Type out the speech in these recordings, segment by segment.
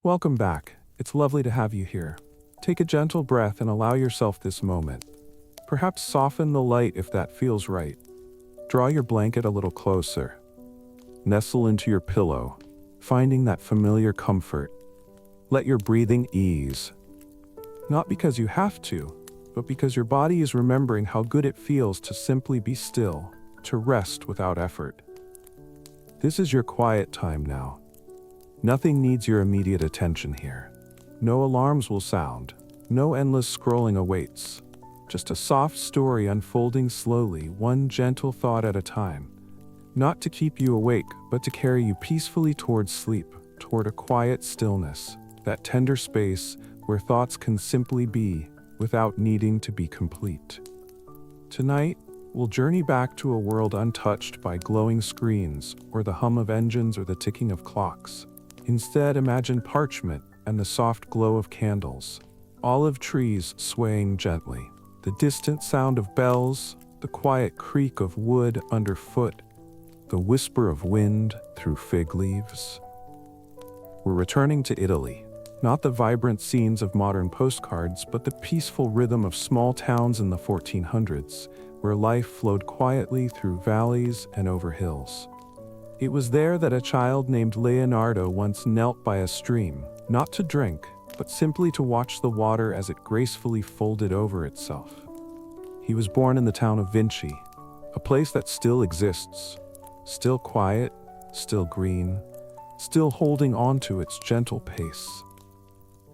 Welcome back. It's lovely to have you here. Take a gentle breath and allow yourself this moment. Perhaps soften the light if that feels right. Draw your blanket a little closer. Nestle into your pillow, finding that familiar comfort. Let your breathing ease. Not because you have to, but because your body is remembering how good it feels to simply be still, to rest without effort. This is your quiet time now. Nothing needs your immediate attention here. No alarms will sound. No endless scrolling awaits. Just a soft story unfolding slowly, one gentle thought at a time. Not to keep you awake, but to carry you peacefully towards sleep, toward a quiet stillness, that tender space where thoughts can simply be without needing to be complete. Tonight, we'll journey back to a world untouched by glowing screens, or the hum of engines or the ticking of clocks. Instead, imagine parchment and the soft glow of candles, olive trees swaying gently, the distant sound of bells, the quiet creak of wood underfoot, the whisper of wind through fig leaves. We're returning to Italy, not the vibrant scenes of modern postcards, but the peaceful rhythm of small towns in the 1400s, where life flowed quietly through valleys and over hills. It was there that a child named Leonardo once knelt by a stream, not to drink, but simply to watch the water as it gracefully folded over itself. He was born in the town of Vinci, a place that still exists, still quiet, still green, still holding on to its gentle pace.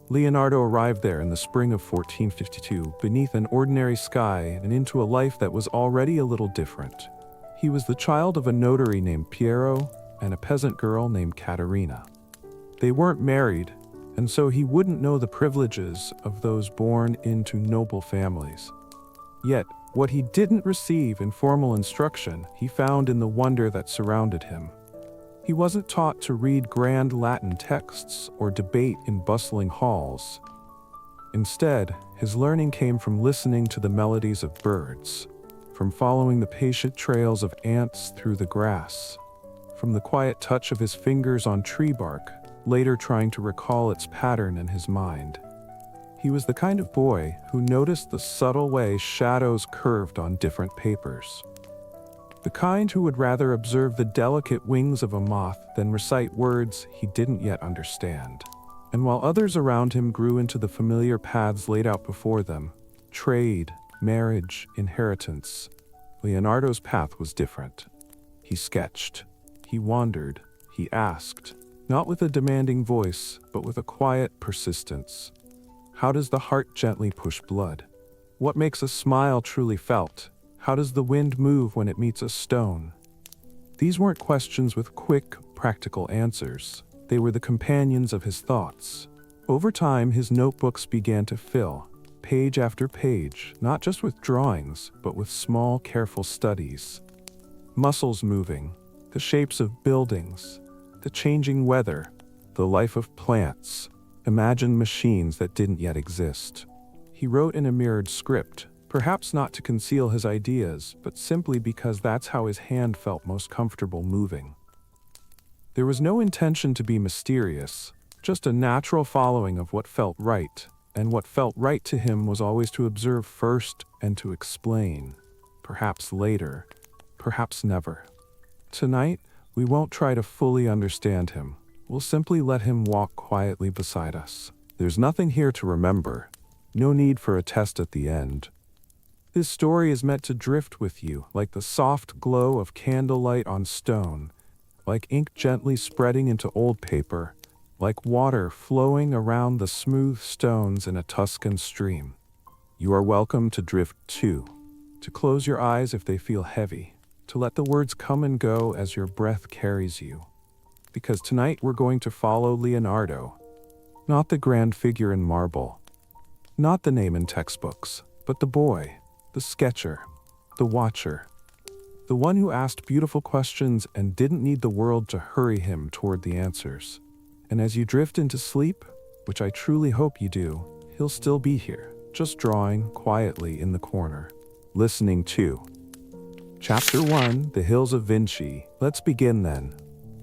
Leonardo arrived there in the spring of 1452, beneath an ordinary sky and into a life that was already a little different. He was the child of a notary named Piero and a peasant girl named Caterina. They weren't married, and so he wouldn't know the privileges of those born into noble families. Yet, what he didn't receive in formal instruction, he found in the wonder that surrounded him. He wasn't taught to read grand Latin texts or debate in bustling halls. Instead, his learning came from listening to the melodies of birds, from following the patient trails of ants through the grass, from the quiet touch of his fingers on tree bark, later trying to recall its pattern in his mind. He was the kind of boy who noticed the subtle way shadows curved on different papers. The kind who would rather observe the delicate wings of a moth than recite words he didn't yet understand. And while others around him grew into the familiar paths laid out before them, trade, marriage, inheritance, Leonardo's path was different. He sketched, he wandered, he asked, not with a demanding voice, but with a quiet persistence. How does the heart gently push blood? What makes a smile truly felt? How does the wind move when it meets a stone? These weren't questions with quick, practical answers. They were the companions of his thoughts. Over time, his notebooks began to fill, page after page, not just with drawings, but with small, careful studies. Muscles moving, the shapes of buildings, the changing weather, the life of plants, imagined machines that didn't yet exist. He wrote in a mirrored script, perhaps not to conceal his ideas, but simply because that's how his hand felt most comfortable moving. There was no intention to be mysterious, just a natural following of what felt right, and what felt right to him was always to observe first and to explain, perhaps later, perhaps never. Tonight, we won't try to fully understand him. We'll simply let him walk quietly beside us. There's nothing here to remember, no need for a test at the end. This story is meant to drift with you, like the soft glow of candlelight on stone, like ink gently spreading into old paper, like water flowing around the smooth stones in a Tuscan stream. You are welcome to drift too, to close your eyes if they feel heavy, to let the words come and go as your breath carries you. Because tonight we're going to follow Leonardo, not the grand figure in marble, not the name in textbooks, but the boy, the sketcher, the watcher, the one who asked beautiful questions and didn't need the world to hurry him toward the answers. And as you drift into sleep, which I truly hope you do, he'll still be here, just drawing quietly in the corner, listening too. Chapter 1, The Hills of Vinci. Let's begin then.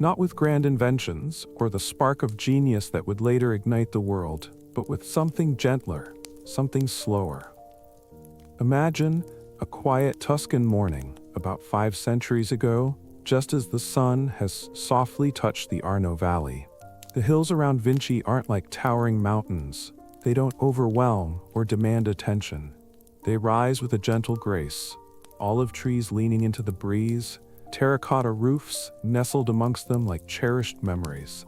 Not with grand inventions or the spark of genius that would later ignite the world, but with something gentler, something slower. Imagine a quiet Tuscan morning about 5 centuries ago, just as the sun has softly touched the Arno Valley. The hills around Vinci aren't like towering mountains. They don't overwhelm or demand attention. They rise with a gentle grace, olive trees leaning into the breeze, terracotta roofs nestled amongst them like cherished memories.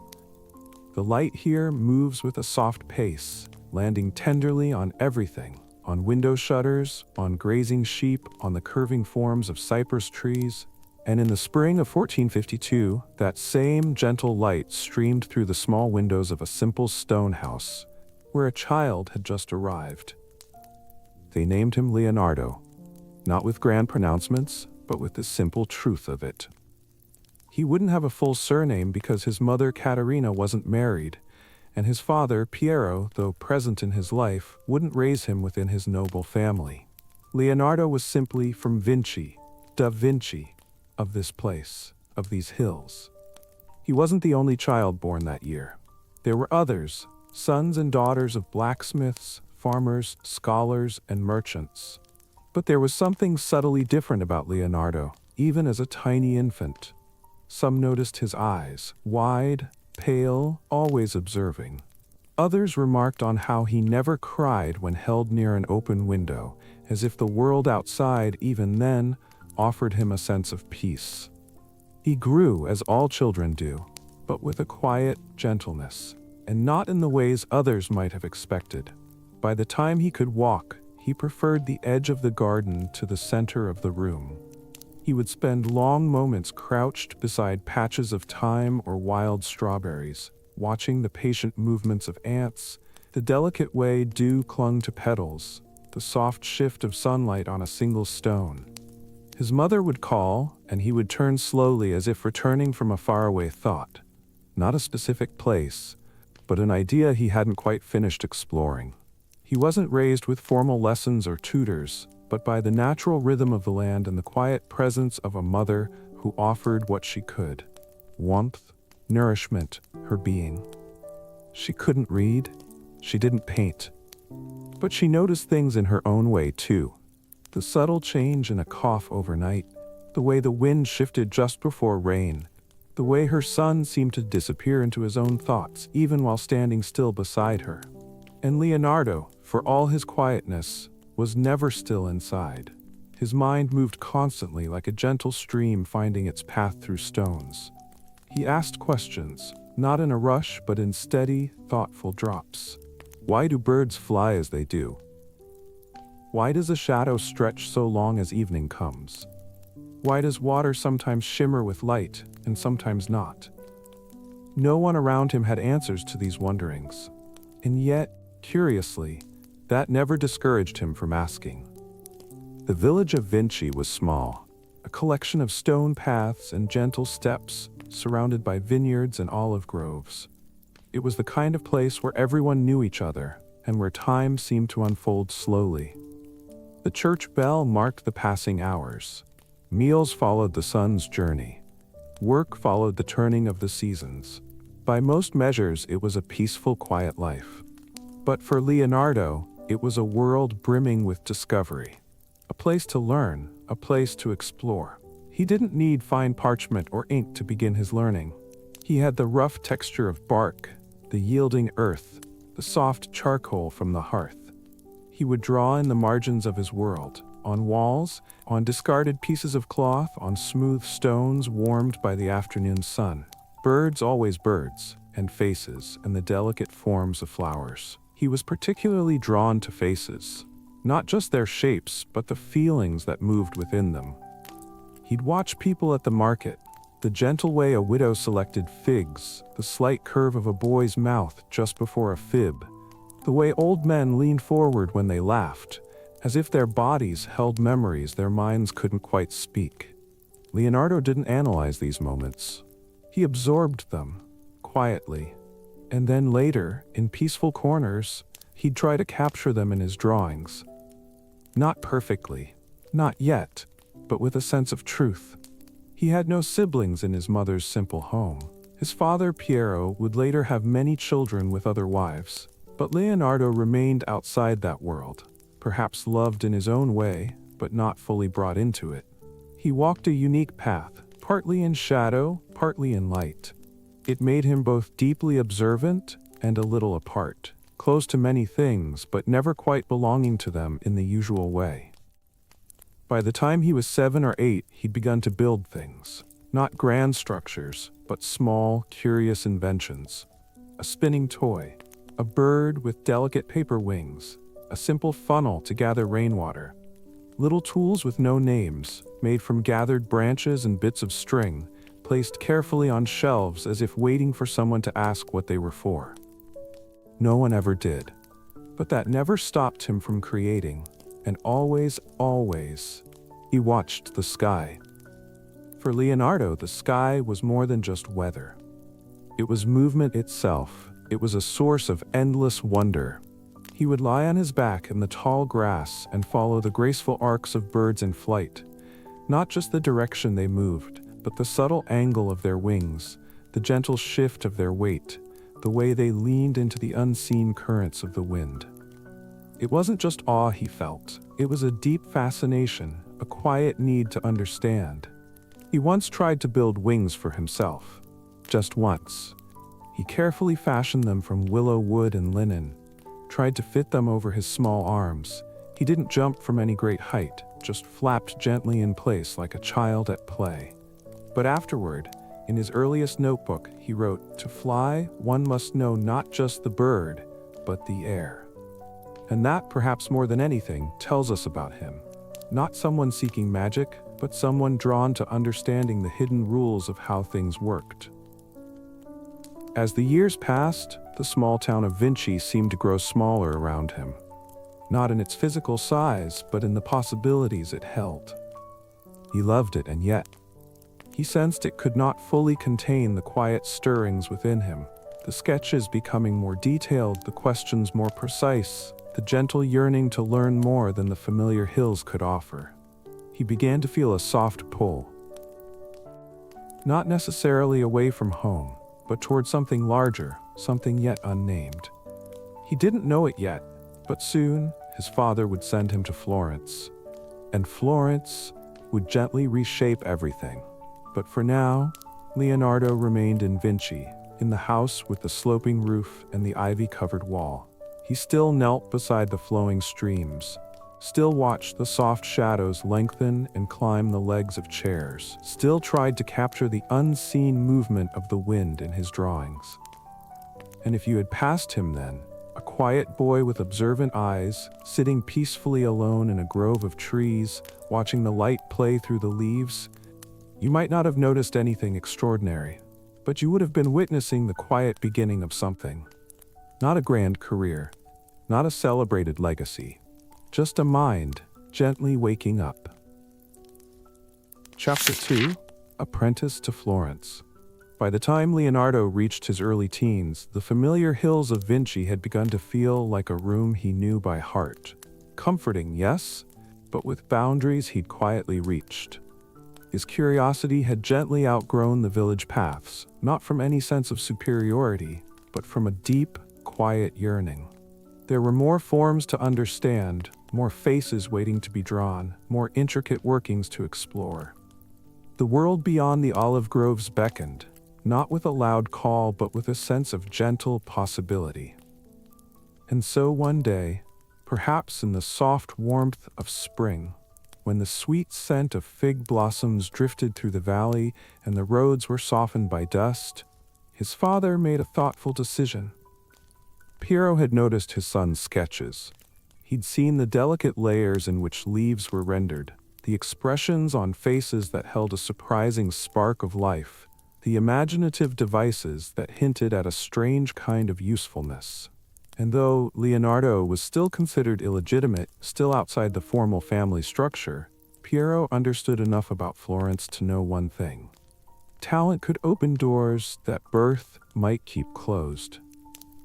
The light here moves with a soft pace, landing tenderly on everything, on window shutters, on grazing sheep, on the curving forms of cypress trees. And in the spring of 1452, that same gentle light streamed through the small windows of a simple stone house, where a child had just arrived. They named him Leonardo, not with grand pronouncements, but with the simple truth of it. He wouldn't have a full surname because his mother Caterina wasn't married, and his father Piero, though present in his life, wouldn't raise him within his noble family. Leonardo was simply from Vinci, da Vinci, of this place, of these hills. He wasn't the only child born that year. There were others, sons and daughters of blacksmiths, farmers, scholars, and merchants. But there was something subtly different about Leonardo, even as a tiny infant. Some noticed his eyes, wide, pale, always observing. Others remarked on how he never cried when held near an open window, as if the world outside, even then, offered him a sense of peace. He grew as all children do, but with a quiet gentleness, and not in the ways others might have expected. By the time he could walk, he preferred the edge of the garden to the center of the room. He would spend long moments crouched beside patches of thyme or wild strawberries, watching the patient movements of ants, the delicate way dew clung to petals, the soft shift of sunlight on a single stone. His mother would call, and he would turn slowly as if returning from a faraway thought. Not a specific place, but an idea he hadn't quite finished exploring. He wasn't raised with formal lessons or tutors, but by the natural rhythm of the land and the quiet presence of a mother who offered what she could. Warmth, nourishment, her being. She couldn't read, she didn't paint, but she noticed things in her own way too. The subtle change in a cough overnight, the way the wind shifted just before rain, the way her son seemed to disappear into his own thoughts even while standing still beside her. And Leonardo, for all his quietness, was never still inside. His mind moved constantly like a gentle stream finding its path through stones. He asked questions, not in a rush but in steady, thoughtful drops. Why do birds fly as they do? Why does a shadow stretch so long as evening comes? Why does water sometimes shimmer with light and sometimes not? No one around him had answers to these wonderings. And yet, curiously, that never discouraged him from asking. The village of Vinci was small, a collection of stone paths and gentle steps surrounded by vineyards and olive groves. It was the kind of place where everyone knew each other and where time seemed to unfold slowly. The church bell marked the passing hours. Meals followed the sun's journey. Work followed the turning of the seasons. By most measures, it was a peaceful, quiet life. But for Leonardo, it was a world brimming with discovery. A place to learn, a place to explore. He didn't need fine parchment or ink to begin his learning. He had the rough texture of bark, the yielding earth, the soft charcoal from the hearth. He would draw in the margins of his world, on walls, on discarded pieces of cloth, on smooth stones warmed by the afternoon sun. Birds always birds, and faces, and the delicate forms of flowers. He was particularly drawn to faces, not just their shapes, but the feelings that moved within them. He'd watch people at the market, the gentle way a widow selected figs, the slight curve of a boy's mouth just before a fib, the way old men leaned forward when they laughed, as if their bodies held memories their minds couldn't quite speak. Leonardo didn't analyze these moments. He absorbed them, quietly, and then later, in peaceful corners, he'd try to capture them in his drawings. Not perfectly, not yet, but with a sense of truth. He had no siblings in his mother's simple home. His father, Piero, would later have many children with other wives, but Leonardo remained outside that world, perhaps loved in his own way, but not fully brought into it. He walked a unique path, partly in shadow, partly in light. It made him both deeply observant and a little apart, close to many things, but never quite belonging to them in the usual way. By the time he was 7 or 8, he'd begun to build things. Not grand structures, but small, curious inventions. A spinning toy, a bird with delicate paper wings, a simple funnel to gather rainwater. Little tools with no names, made from gathered branches and bits of string, placed carefully on shelves as if waiting for someone to ask what they were for. No one ever did. But that never stopped him from creating, and always, he watched the sky. For Leonardo, the sky was more than just weather. It was movement itself. It was a source of endless wonder. He would lie on his back in the tall grass and follow the graceful arcs of birds in flight. Not just the direction they moved, but the subtle angle of their wings, the gentle shift of their weight, the way they leaned into the unseen currents of the wind. It wasn't just awe he felt. It was a deep fascination, a quiet need to understand. He once tried to build wings for himself. Just once. He carefully fashioned them from willow wood and linen, tried to fit them over his small arms. He didn't jump from any great height, just flapped gently in place like a child at play. But afterward, in his earliest notebook, he wrote, "To fly, one must know not just the bird, but the air." And that, perhaps more than anything, tells us about him. Not someone seeking magic, but someone drawn to understanding the hidden rules of how things worked. As the years passed, the small town of Vinci seemed to grow smaller around him. Not in its physical size, but in the possibilities it held. He loved it, and yet, he sensed it could not fully contain the quiet stirrings within him, the sketches becoming more detailed, the questions more precise, the gentle yearning to learn more than the familiar hills could offer. He began to feel a soft pull. Not necessarily away from home, but toward something larger, something yet unnamed. He didn't know it yet, but soon his father would send him to Florence. And Florence would gently reshape everything. But for now, Leonardo remained in Vinci, in the house with the sloping roof and the ivy-covered wall. He still knelt beside the flowing streams, still watched the soft shadows lengthen and climb the legs of chairs, still tried to capture the unseen movement of the wind in his drawings. And if you had passed him then, a quiet boy with observant eyes, sitting peacefully alone in a grove of trees, watching the light play through the leaves, you might not have noticed anything extraordinary, but you would have been witnessing the quiet beginning of something. Not a grand career, not a celebrated legacy, just a mind gently waking up. Chapter 2: Apprentice to Florence. By the time Leonardo reached his early teens, the familiar hills of Vinci had begun to feel like a room he knew by heart. Comforting, yes, but with boundaries he'd quietly reached. His curiosity had gently outgrown the village paths, not from any sense of superiority, but from a deep, quiet yearning. There were more forms to understand, more faces waiting to be drawn, more intricate workings to explore. The world beyond the olive groves beckoned, not with a loud call, but with a sense of gentle possibility. And so one day, perhaps in the soft warmth of spring, when the sweet scent of fig blossoms drifted through the valley and the roads were softened by dust, his father made a thoughtful decision. Piero had noticed his son's sketches. He'd seen the delicate layers in which leaves were rendered, the expressions on faces that held a surprising spark of life, the imaginative devices that hinted at a strange kind of usefulness. And though Leonardo was still considered illegitimate, still outside the formal family structure, Piero understood enough about Florence to know one thing. Talent could open doors that birth might keep closed.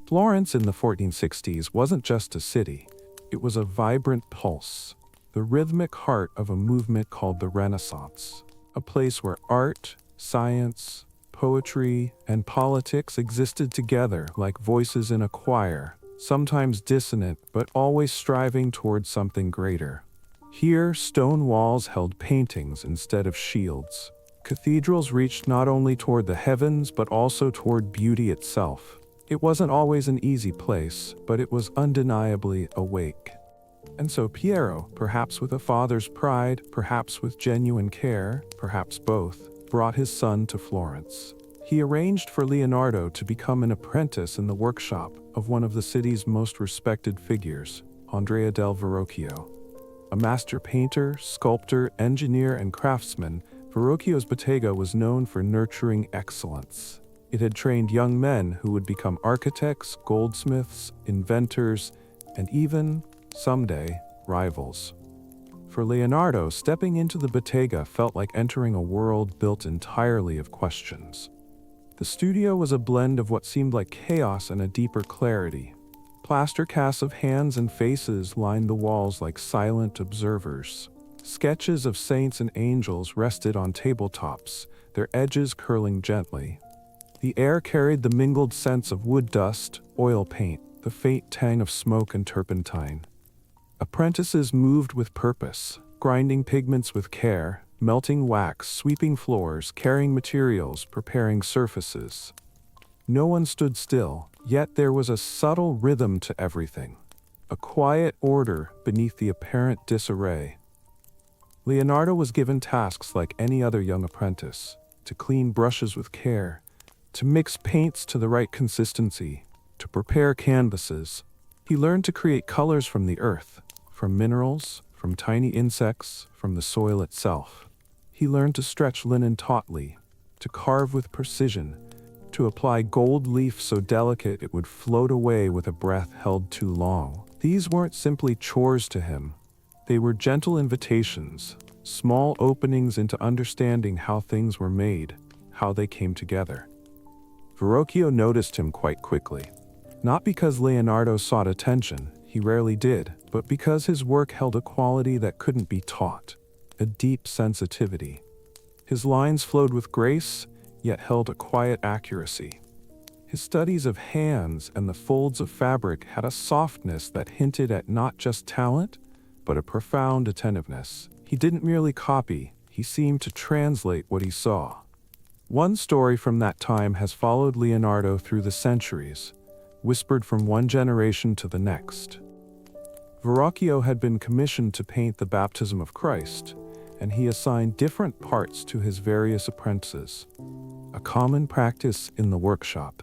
Florence in the 1460s wasn't just a city. It was a vibrant pulse, the rhythmic heart of a movement called the Renaissance. a place where art, science, poetry, and politics existed together like voices in a choir, sometimes dissonant but always striving towards something greater. Here, stone walls held paintings instead of shields. Cathedrals reached not only toward the heavens but also toward beauty itself. It wasn't always an easy place, but it was undeniably awake. And so Piero, perhaps with a father's pride, perhaps with genuine care, perhaps both, brought his son to Florence. He arranged for Leonardo to become an apprentice in the workshop of one of the city's most respected figures, Andrea del Verrocchio. A master painter, sculptor, engineer, and craftsman, Verrocchio's bottega was known for nurturing excellence. It had trained young men who would become architects, goldsmiths, inventors, and even, someday, rivals. For Leonardo, stepping into the bottega felt like entering a world built entirely of questions. The studio was a blend of what seemed like chaos and a deeper clarity. Plaster casts of hands and faces lined the walls like silent observers. Sketches of saints and angels rested on tabletops, their edges curling gently. The air carried the mingled scents of wood dust, oil paint, the faint tang of smoke and turpentine. Apprentices moved with purpose, grinding pigments with care, melting wax, sweeping floors, carrying materials, preparing surfaces. No one stood still, yet there was a subtle rhythm to everything, a quiet order beneath the apparent disarray. Leonardo was given tasks like any other young apprentice, to clean brushes with care, to mix paints to the right consistency, to prepare canvases. He learned to create colors from the earth, from minerals, from tiny insects, from the soil itself. He learned to stretch linen tautly, to carve with precision, to apply gold leaf so delicate it would float away with a breath held too long. These weren't simply chores to him. They were gentle invitations, small openings into understanding how things were made, how they came together. Verrocchio noticed him quite quickly. Not because Leonardo sought attention, he rarely did, but because his work held a quality that couldn't be taught, a deep sensitivity. His lines flowed with grace, yet held a quiet accuracy. His studies of hands and the folds of fabric had a softness that hinted at not just talent, but a profound attentiveness. He didn't merely copy, he seemed to translate what he saw. One story from that time has followed Leonardo through the centuries, whispered from one generation to the next. Verrocchio had been commissioned to paint the baptism of Christ, and he assigned different parts to his various apprentices, a common practice in the workshop.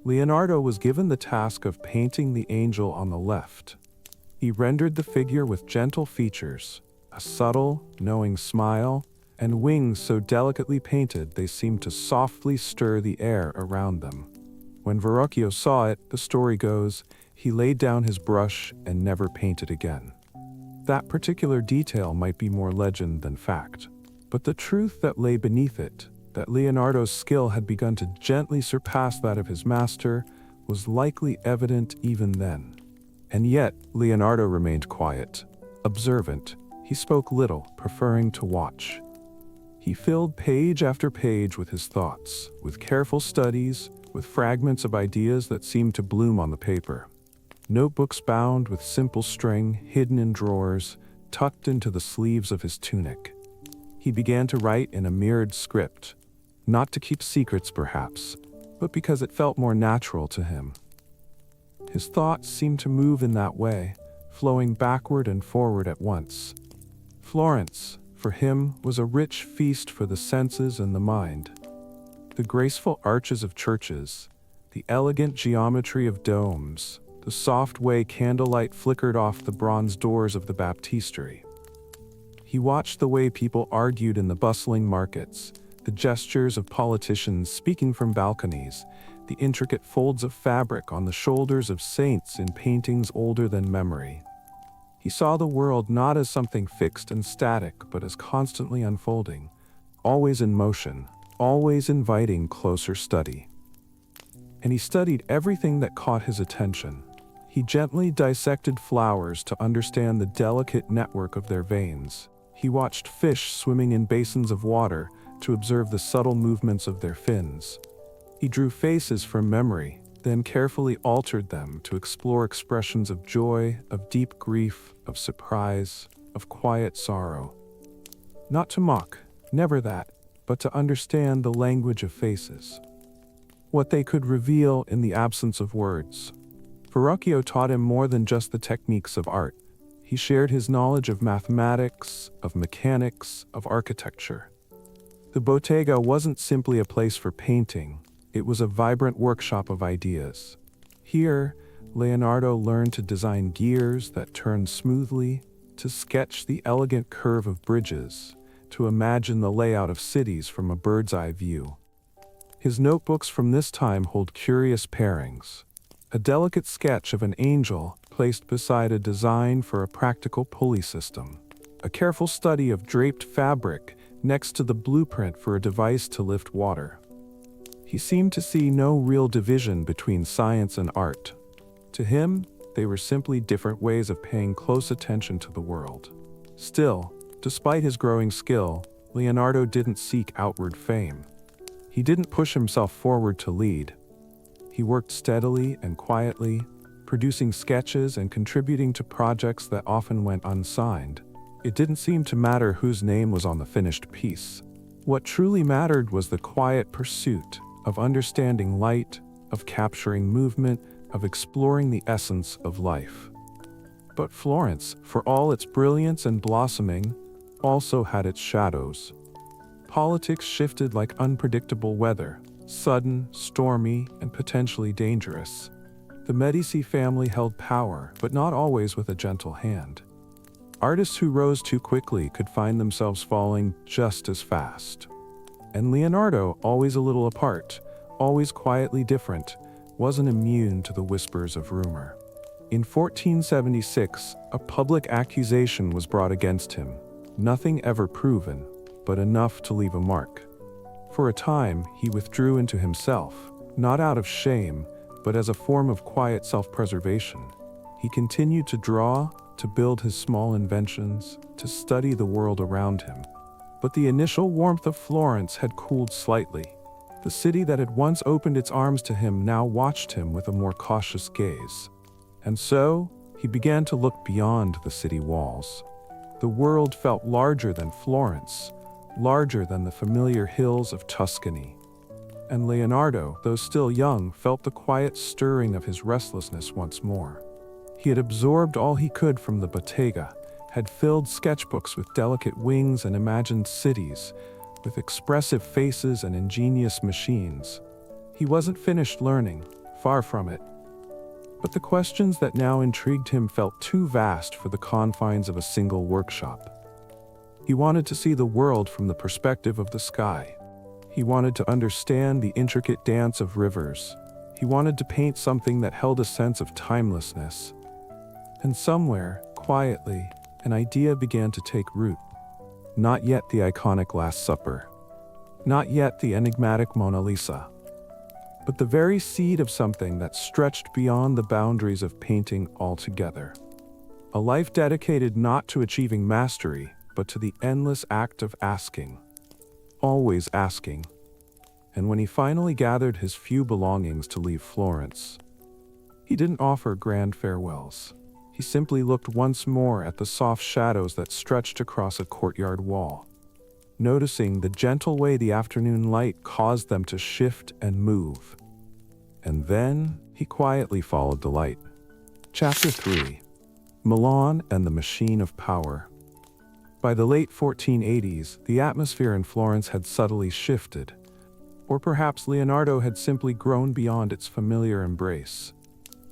Leonardo was given the task of painting the angel on the left. He rendered the figure with gentle features, a subtle, knowing smile, and wings so delicately painted they seemed to softly stir the air around them. When Verrocchio saw it, the story goes, he laid down his brush and never painted again. That particular detail might be more legend than fact, but the truth that lay beneath it, that Leonardo's skill had begun to gently surpass that of his master, was likely evident even then. And yet, Leonardo remained quiet, observant. He spoke little, preferring to watch. He filled page after page with his thoughts, with careful studies, with fragments of ideas that seemed to bloom on the paper. Notebooks bound with simple string, hidden in drawers, tucked into the sleeves of his tunic. He began to write in a mirrored script, not to keep secrets perhaps, but because it felt more natural to him. His thoughts seemed to move in that way, flowing backward and forward at once. Florence, for him, was a rich feast for the senses and the mind. The graceful arches of churches, the elegant geometry of domes, the soft way candlelight flickered off the bronze doors of the baptistery. He watched the way people argued in the bustling markets, the gestures of politicians speaking from balconies, the intricate folds of fabric on the shoulders of saints in paintings older than memory. He saw the world not as something fixed and static, but as constantly unfolding, always in motion, always inviting closer study. And he studied everything that caught his attention. He gently dissected flowers to understand the delicate network of their veins. He He watched fish swimming in basins of water to observe the subtle movements of their fins. He drew faces from memory, then carefully altered them to explore expressions of joy, of deep grief, of surprise, of quiet sorrow. Not to mock, never that, but to understand the language of faces. What they could reveal in the absence of words. Verrocchio taught him more than just the techniques of art. He shared his knowledge of mathematics, of mechanics, of architecture. The bottega wasn't simply a place for painting, it was a vibrant workshop of ideas. Here, Leonardo learned to design gears that turned smoothly, to sketch the elegant curve of bridges, to imagine the layout of cities from a bird's-eye view. His notebooks from this time hold curious pairings. A delicate sketch of an angel placed beside a design for a practical pulley system. A careful study of draped fabric next to the blueprint for a device to lift water. He seemed to see no real division between science and art. To him, they were simply different ways of paying close attention to the world. Still, despite his growing skill, Leonardo didn't seek outward fame. He didn't push himself forward to lead. He worked steadily and quietly, producing sketches and contributing to projects that often went unsigned. It didn't seem to matter whose name was on the finished piece. What truly mattered was the quiet pursuit of understanding light, of capturing movement, of exploring the essence of life. But Florence, for all its brilliance and blossoming, also had its shadows. Politics shifted like unpredictable weather, sudden, stormy, and potentially dangerous. The Medici family held power, but not always with a gentle hand. Artists who rose too quickly could find themselves falling just as fast. And Leonardo, always a little apart, always quietly different, wasn't immune to the whispers of rumor. In 1476, a public accusation was brought against him, nothing ever proven, but enough to leave a mark. For a time, he withdrew into himself, not out of shame, but as a form of quiet self-preservation. He continued to draw, to build his small inventions, to study the world around him. But the initial warmth of Florence had cooled slightly. The city that had once opened its arms to him now watched him with a more cautious gaze. And so, he began to look beyond the city walls. The world felt larger than Florence, larger than the familiar hills of Tuscany. And Leonardo, though still young, felt the quiet stirring of his restlessness once more. He had absorbed all he could from the bottega, had filled sketchbooks with delicate wings and imagined cities, with expressive faces and ingenious machines. He wasn't finished learning, far from it. But the questions that now intrigued him felt too vast for the confines of a single workshop. He wanted to see the world from the perspective of the sky. He wanted to understand the intricate dance of rivers. He wanted to paint something that held a sense of timelessness. And somewhere, quietly, an idea began to take root. Not yet the iconic Last Supper. Not yet the enigmatic Mona Lisa. But the very seed of something that stretched beyond the boundaries of painting altogether. A life dedicated not to achieving mastery, but to the endless act of asking. Always asking. And when he finally gathered his few belongings to leave Florence, he didn't offer grand farewells. He simply looked once more at the soft shadows that stretched across a courtyard wall, noticing the gentle way the afternoon light caused them to shift and move. And then he quietly followed the light. Chapter 3: Milan and the Machine of Power. By the late 1480s, the atmosphere in Florence had subtly shifted, or perhaps Leonardo had simply grown beyond its familiar embrace.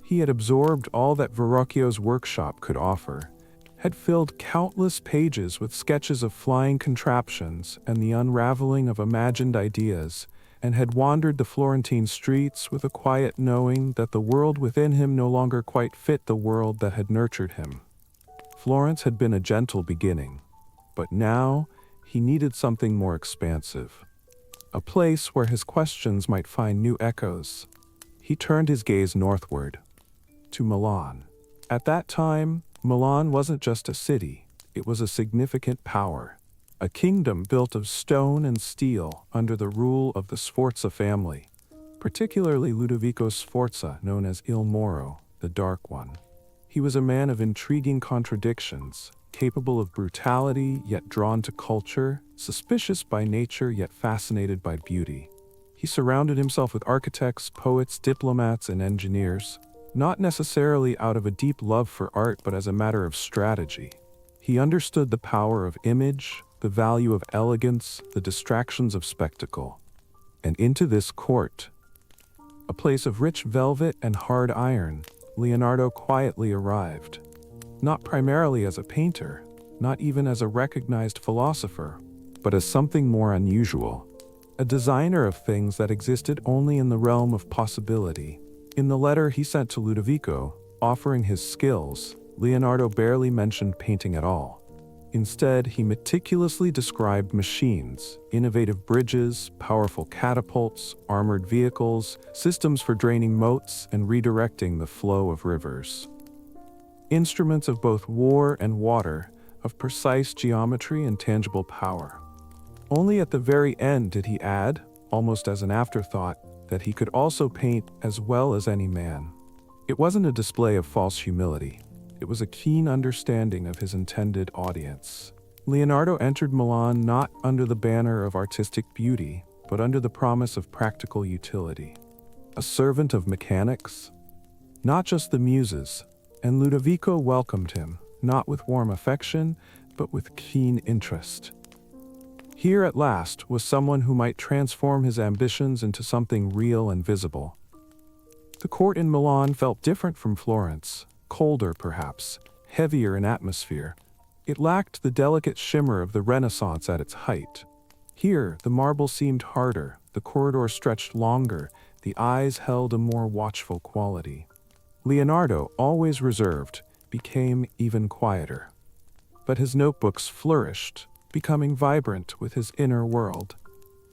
He had absorbed all that Verrocchio's workshop could offer, had filled countless pages with sketches of flying contraptions and the unraveling of imagined ideas, and had wandered the Florentine streets with a quiet knowing that the world within him no longer quite fit the world that had nurtured him. Florence had been a gentle beginning. But now, he needed something more expansive. A place where his questions might find new echoes. He turned his gaze northward, to Milan. At that time, Milan wasn't just a city. It was a significant power. A kingdom built of stone and steel under the rule of the Sforza family, particularly Ludovico Sforza, known as Il Moro, the Dark One. He was a man of intriguing contradictions, capable of brutality yet drawn to culture, suspicious by nature yet fascinated by beauty. He surrounded himself with architects, poets, diplomats, and engineers, not necessarily out of a deep love for art but as a matter of strategy. He understood the power of image, the value of elegance, the distractions of spectacle. And into this court, a place of rich velvet and hard iron, Leonardo quietly arrived. Not primarily as a painter, not even as a recognized philosopher, but as something more unusual. A designer of things that existed only in the realm of possibility. In the letter he sent to Ludovico, offering his skills, Leonardo barely mentioned painting at all. Instead, he meticulously described machines, innovative bridges, powerful catapults, armored vehicles, systems for draining moats and redirecting the flow of rivers. Instruments of both war and water, of precise geometry and tangible power. Only at the very end did he add, almost as an afterthought, that he could also paint as well as any man. It wasn't a display of false humility. It was a keen understanding of his intended audience. Leonardo entered Milan not under the banner of artistic beauty, but under the promise of practical utility. A servant of mechanics, not just the muses, and Ludovico welcomed him, not with warm affection, but with keen interest. Here at last was someone who might transform his ambitions into something real and visible. The court in Milan felt different from Florence. Colder, perhaps, heavier in atmosphere. It lacked the delicate shimmer of the Renaissance at its height. Here, the marble seemed harder, the corridor stretched longer, the eyes held a more watchful quality. Leonardo, always reserved, became even quieter. But his notebooks flourished, becoming vibrant with his inner world.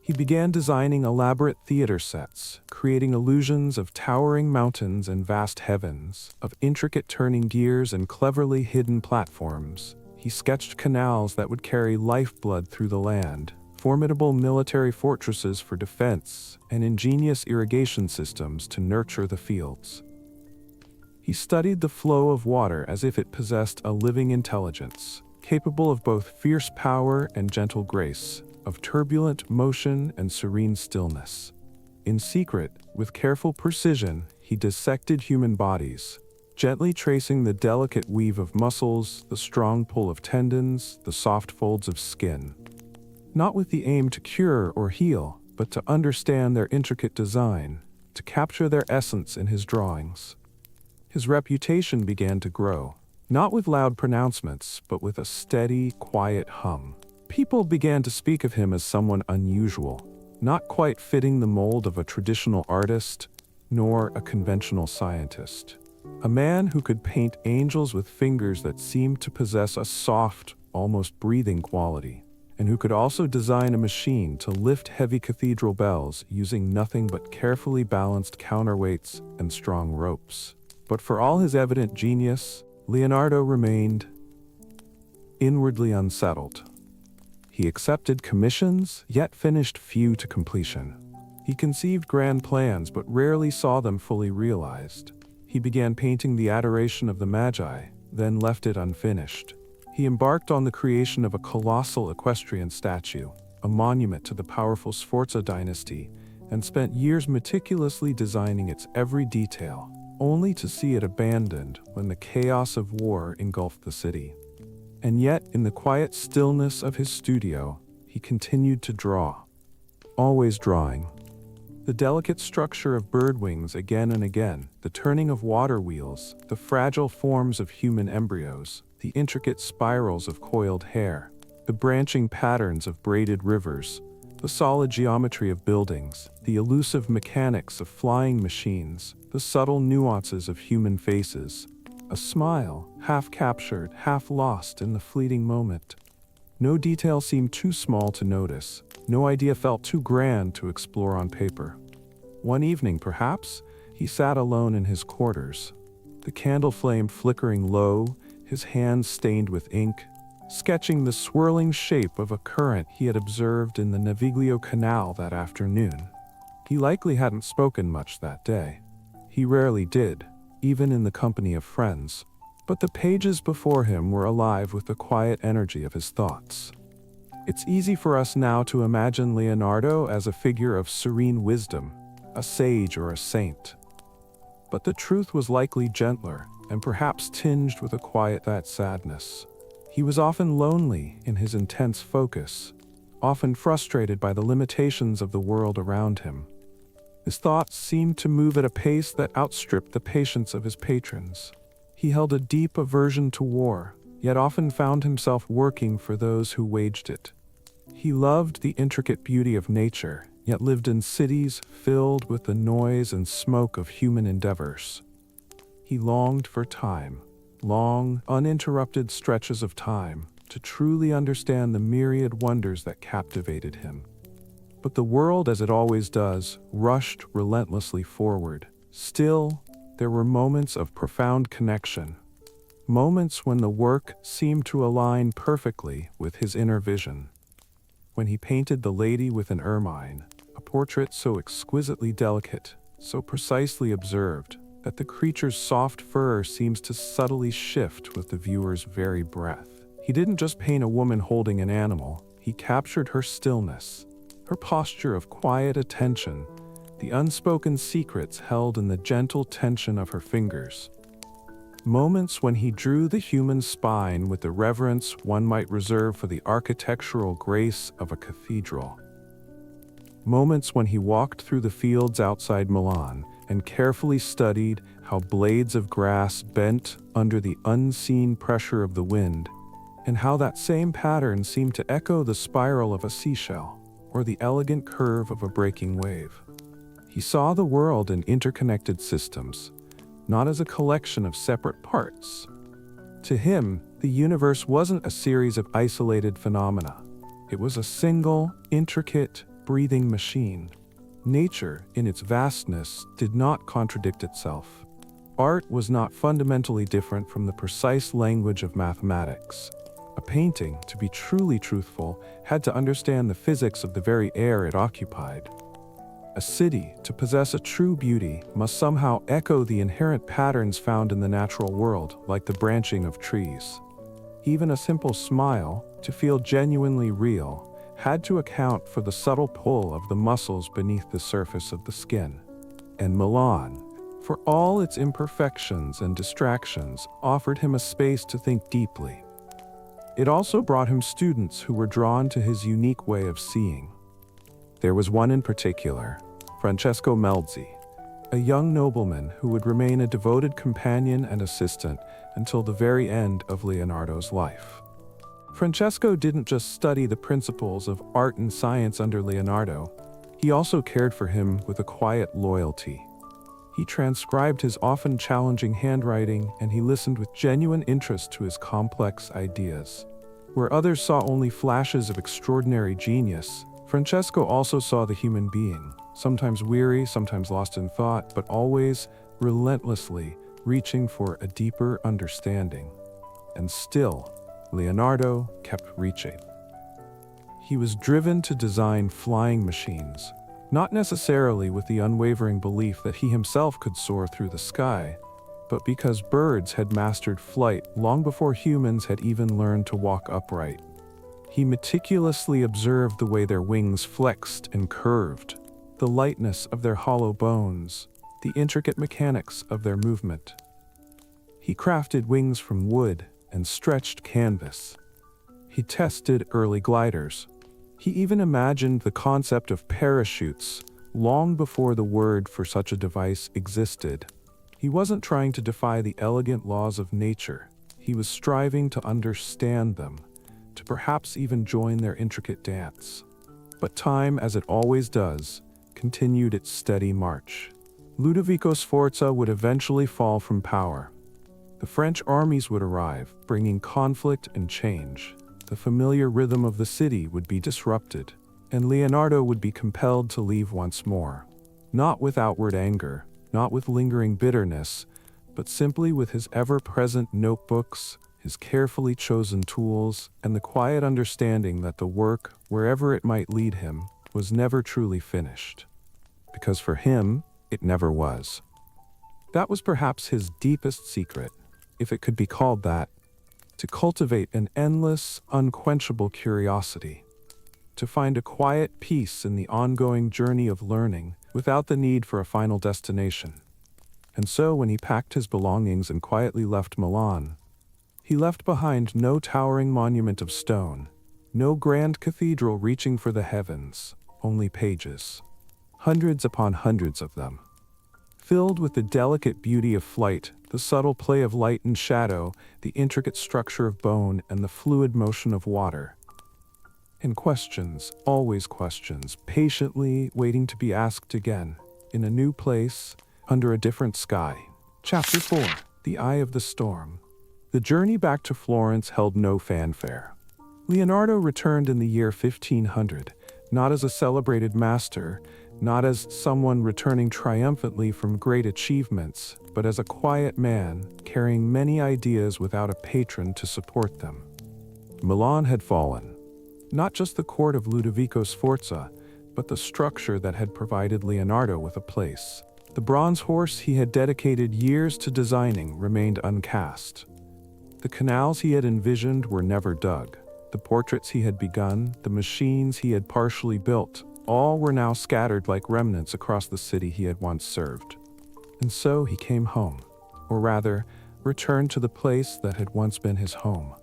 He began designing elaborate theater sets, creating illusions of towering mountains and vast heavens, of intricate turning gears and cleverly hidden platforms. He sketched canals that would carry lifeblood through the land, formidable military fortresses for defense, and ingenious irrigation systems to nurture the fields. He studied the flow of water as if it possessed a living intelligence, capable of both fierce power and gentle grace, of turbulent motion and serene stillness. In secret, with careful precision, he dissected human bodies, gently tracing the delicate weave of muscles, the strong pull of tendons, the soft folds of skin. Not with the aim to cure or heal, but to understand their intricate design, to capture their essence in his drawings. His reputation began to grow, not with loud pronouncements, but with a steady, quiet hum. People began to speak of him as someone unusual, not quite fitting the mold of a traditional artist, nor a conventional scientist. A man who could paint angels with fingers that seemed to possess a soft, almost breathing quality, and who could also design a machine to lift heavy cathedral bells using nothing but carefully balanced counterweights and strong ropes. But for all his evident genius, Leonardo remained inwardly unsettled. He accepted commissions, yet finished few to completion. He conceived grand plans, but rarely saw them fully realized. He began painting the Adoration of the Magi, then left it unfinished. He embarked on the creation of a colossal equestrian statue, a monument to the powerful Sforza dynasty, and spent years meticulously designing its every detail, only to see it abandoned when the chaos of war engulfed the city. And yet, in the quiet stillness of his studio, he continued to draw, always drawing. The delicate structure of bird wings again and again, the turning of water wheels, the fragile forms of human embryos, the intricate spirals of coiled hair, the branching patterns of braided rivers, the solid geometry of buildings, the elusive mechanics of flying machines, the subtle nuances of human faces, a smile, half captured, half lost in the fleeting moment. No detail seemed too small to notice, no idea felt too grand to explore on paper. One evening, perhaps, he sat alone in his quarters, the candle flame flickering low, his hands stained with ink, sketching the swirling shape of a current he had observed in the Naviglio Canal that afternoon. He likely hadn't spoken much that day. He rarely did, even in the company of friends. But the pages before him were alive with the quiet energy of his thoughts. It's easy for us now to imagine Leonardo as a figure of serene wisdom, a sage or a saint. But the truth was likely gentler, and perhaps tinged with a quiet sadness. He was often lonely in his intense focus, often frustrated by the limitations of the world around him. His thoughts seemed to move at a pace that outstripped the patience of his patrons. He held a deep aversion to war, yet often found himself working for those who waged it. He loved the intricate beauty of nature, yet lived in cities filled with the noise and smoke of human endeavors. He longed for time, long, uninterrupted stretches of time, to truly understand the myriad wonders that captivated him. But the world, as it always does, rushed relentlessly forward. Still, there were moments of profound connection, moments when the work seemed to align perfectly with his inner vision. When he painted The Lady with an Ermine, a portrait so exquisitely delicate, so precisely observed, that the creature's soft fur seems to subtly shift with the viewer's very breath. He didn't just paint a woman holding an animal, he captured her stillness, her posture of quiet attention, the unspoken secrets held in the gentle tension of her fingers. Moments when he drew the human spine with the reverence one might reserve for the architectural grace of a cathedral. Moments when he walked through the fields outside Milan and carefully studied how blades of grass bent under the unseen pressure of the wind, and how that same pattern seemed to echo the spiral of a seashell or the elegant curve of a breaking wave. He saw the world in interconnected systems, not as a collection of separate parts. To him, the universe wasn't a series of isolated phenomena. It was a single, intricate, breathing machine. Nature, in its vastness, did not contradict itself. Art was not fundamentally different from the precise language of mathematics. A painting, to be truly truthful, had to understand the physics of the very air it occupied. A city, to possess a true beauty, must somehow echo the inherent patterns found in the natural world, like the branching of trees. Even a simple smile, to feel genuinely real, had to account for the subtle pull of the muscles beneath the surface of the skin. And Milan, for all its imperfections and distractions, offered him a space to think deeply. It also brought him students who were drawn to his unique way of seeing. There was one in particular, Francesco Melzi, a young nobleman who would remain a devoted companion and assistant until the very end of Leonardo's life. Francesco didn't just study the principles of art and science under Leonardo, he also cared for him with a quiet loyalty. He transcribed his often challenging handwriting, and he listened with genuine interest to his complex ideas. Where others saw only flashes of extraordinary genius, Francesco also saw the human being, sometimes weary, sometimes lost in thought, but always, relentlessly, reaching for a deeper understanding. And still, Leonardo kept reaching. He was driven to design flying machines, not necessarily with the unwavering belief that he himself could soar through the sky, but because birds had mastered flight long before humans had even learned to walk upright. He meticulously observed the way their wings flexed and curved, the lightness of their hollow bones, the intricate mechanics of their movement. He crafted wings from wood and stretched canvas. He tested early gliders. He even imagined the concept of parachutes long before the word for such a device existed. He wasn't trying to defy the elegant laws of nature. He was striving to understand them, to perhaps even join their intricate dance. But time, as it always does, continued its steady march. Ludovico Sforza would eventually fall from power. The French armies would arrive, bringing conflict and change. The familiar rhythm of the city would be disrupted, and Leonardo would be compelled to leave once more. Not with outward anger, not with lingering bitterness, but simply with his ever-present notebooks his carefully chosen tools, and the quiet understanding that the work, wherever it might lead him, was never truly finished. Because for him, it never was. That was perhaps his deepest secret, if it could be called that, to cultivate an endless, unquenchable curiosity, to find a quiet peace in the ongoing journey of learning without the need for a final destination. And so when he packed his belongings and quietly left Milan, he left behind no towering monument of stone, no grand cathedral reaching for the heavens, only pages, hundreds upon hundreds of them, filled with the delicate beauty of flight, the subtle play of light and shadow, the intricate structure of bone, and the fluid motion of water. And questions, always questions, patiently waiting to be asked again, in a new place, under a different sky. Chapter 4. The Eye of the Storm. The journey back to Florence held no fanfare. Leonardo returned in the year 1500, not as a celebrated master, not as someone returning triumphantly from great achievements, but as a quiet man, carrying many ideas without a patron to support them. Milan had fallen. Not just the court of Ludovico Sforza, but the structure that had provided Leonardo with a place. The bronze horse he had dedicated years to designing remained uncast. The canals he had envisioned were never dug. The portraits he had begun, the machines he had partially built, all were now scattered like remnants across the city he had once served. And so he came home, or rather, returned to the place that had once been his home.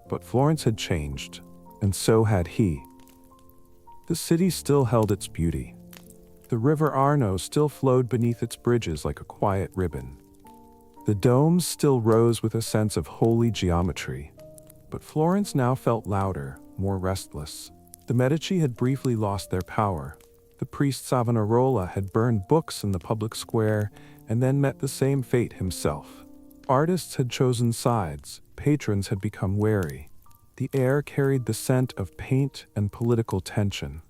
But Florence had changed, and so had he. The city still held its beauty. The river Arno still flowed beneath its bridges like a quiet ribbon. The domes still rose with a sense of holy geometry. But Florence now felt louder, more restless. The Medici had briefly lost their power. The priest Savonarola had burned books in the public square and then met the same fate himself. Artists had chosen sides, patrons had become wary. The air carried the scent of paint and political tension.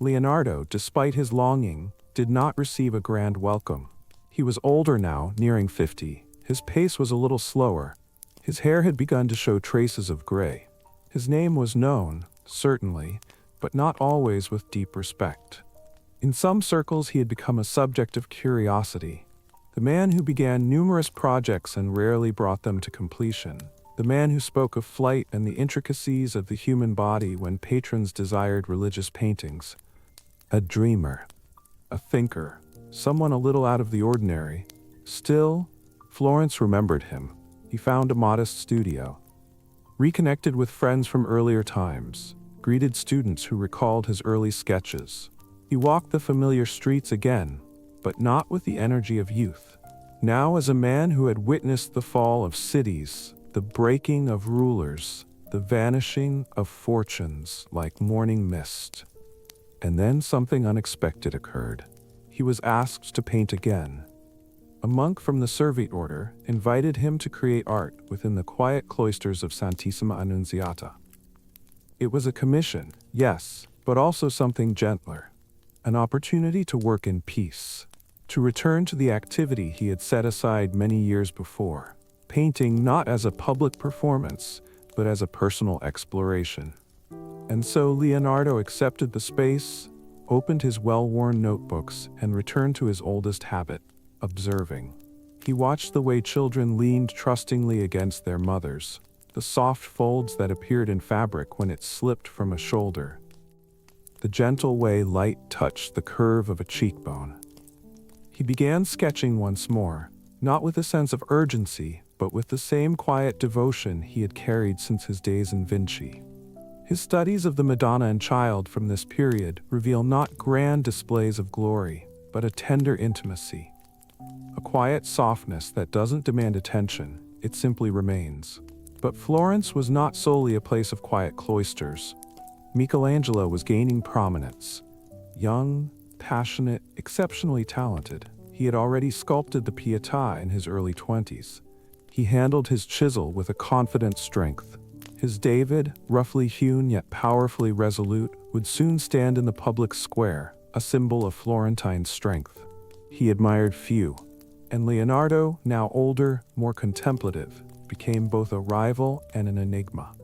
Leonardo, despite his longing, did not receive a grand welcome. He was older now, nearing 50. His pace was a little slower. His hair had begun to show traces of gray. His name was known, certainly, but not always with deep respect. In some circles he had become a subject of curiosity. The man who began numerous projects and rarely brought them to completion. The man who spoke of flight and the intricacies of the human body when patrons desired religious paintings. A dreamer, a thinker, someone a little out of the ordinary. Still, Florence remembered him. He found a modest studio, reconnected with friends from earlier times, greeted students who recalled his early sketches. He walked the familiar streets again, but not with the energy of youth. Now as a man who had witnessed the fall of cities, the breaking of rulers, the vanishing of fortunes like morning mist. And then something unexpected occurred. He was asked to paint again. A monk from the Servite order invited him to create art within the quiet cloisters of Santissima Annunziata. It was a commission, yes, but also something gentler. An opportunity to work in peace, to return to the activity he had set aside many years before, painting not as a public performance, but as a personal exploration. And so Leonardo accepted the space, opened his well-worn notebooks, and returned to his oldest habit, observing. He watched the way children leaned trustingly against their mothers, the soft folds that appeared in fabric when it slipped from a shoulder, the gentle way light touched the curve of a cheekbone. He began sketching once more, not with a sense of urgency, but with the same quiet devotion he had carried since his days in Vinci. His studies of the Madonna and Child from this period reveal not grand displays of glory, but a tender intimacy. A quiet softness that doesn't demand attention, it simply remains. But Florence was not solely a place of quiet cloisters. Michelangelo was gaining prominence. Young, passionate, exceptionally talented, he had already sculpted the Pietà in his early 20s. He handled his chisel with a confident strength. His David, roughly hewn yet powerfully resolute, would soon stand in the public square, a symbol of Florentine strength. He admired few. And Leonardo, now older, more contemplative, became both a rival and an enigma.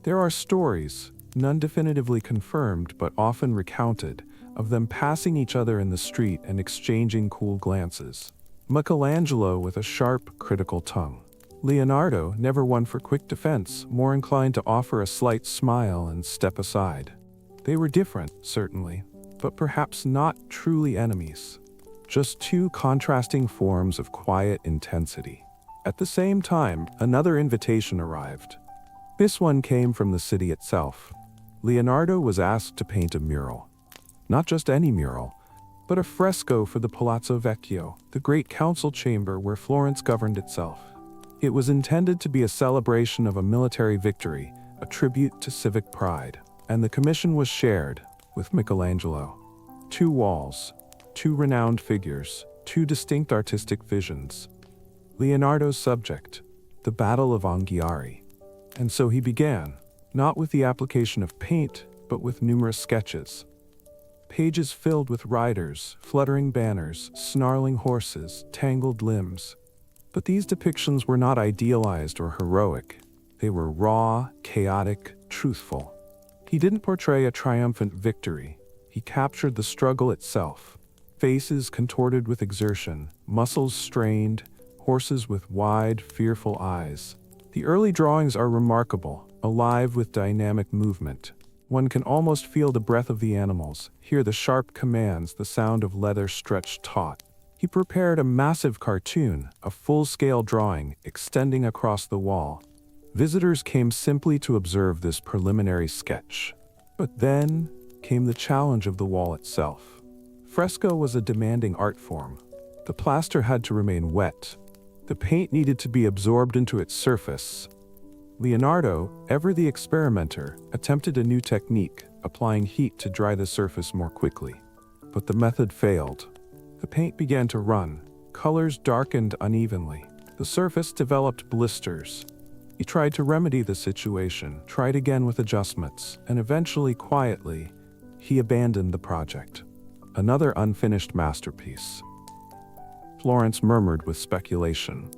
There are stories, none definitively confirmed but often recounted, of them passing each other in the street and exchanging cool glances. Michelangelo with a sharp, critical tongue. Leonardo, never one for quick defense, more inclined to offer a slight smile and step aside. They were different, certainly, but perhaps not truly enemies. Just two contrasting forms of quiet intensity. At the same time, another invitation arrived. This one came from the city itself. Leonardo was asked to paint a mural. Not just any mural, but a fresco for the Palazzo Vecchio, the great council chamber where Florence governed itself. It was intended to be a celebration of a military victory, a tribute to civic pride, and the commission was shared with Michelangelo. Two walls, two renowned figures, two distinct artistic visions. Leonardo's subject, the Battle of Anghiari. And so he began, not with the application of paint, but with numerous sketches. Pages filled with riders, fluttering banners, snarling horses, tangled limbs. But these depictions were not idealized or heroic. They were raw, chaotic, truthful. He didn't portray a triumphant victory. He captured the struggle itself. Faces contorted with exertion, muscles strained, horses with wide, fearful eyes. The early drawings are remarkable, alive with dynamic movement. One can almost feel the breath of the animals, hear the sharp commands, the sound of leather stretched taut. He prepared a massive cartoon, a full-scale drawing, extending across the wall. Visitors came simply to observe this preliminary sketch. But then came the challenge of the wall itself. Fresco was a demanding art form. The plaster had to remain wet. The paint needed to be absorbed into its surface. Leonardo, ever the experimenter, attempted a new technique, applying heat to dry the surface more quickly. But the method failed. The paint began to run, colors darkened unevenly. The surface developed blisters. He tried to remedy the situation, tried again with adjustments, and eventually, quietly, he abandoned the project. Another unfinished masterpiece. Florence murmured with speculation.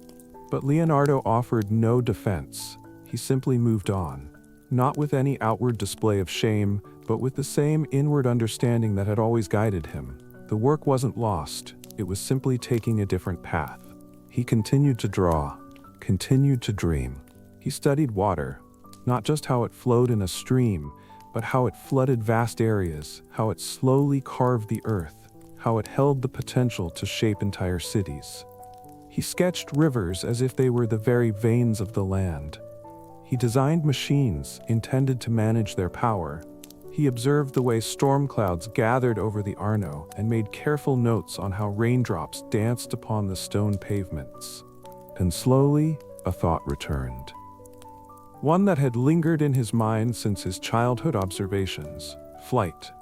But Leonardo offered no defense. He simply moved on, not with any outward display of shame, but with the same inward understanding that had always guided him. The work wasn't lost, it was simply taking a different path. He continued to draw, continued to dream. He studied water, not just how it flowed in a stream, but how it flooded vast areas, how it slowly carved the earth, how it held the potential to shape entire cities. He sketched rivers as if they were the very veins of the land. He designed machines intended to manage their power. He observed the way storm clouds gathered over the Arno and made careful notes on how raindrops danced upon the stone pavements. And slowly, a thought returned. One that had lingered in his mind since his childhood observations: flight.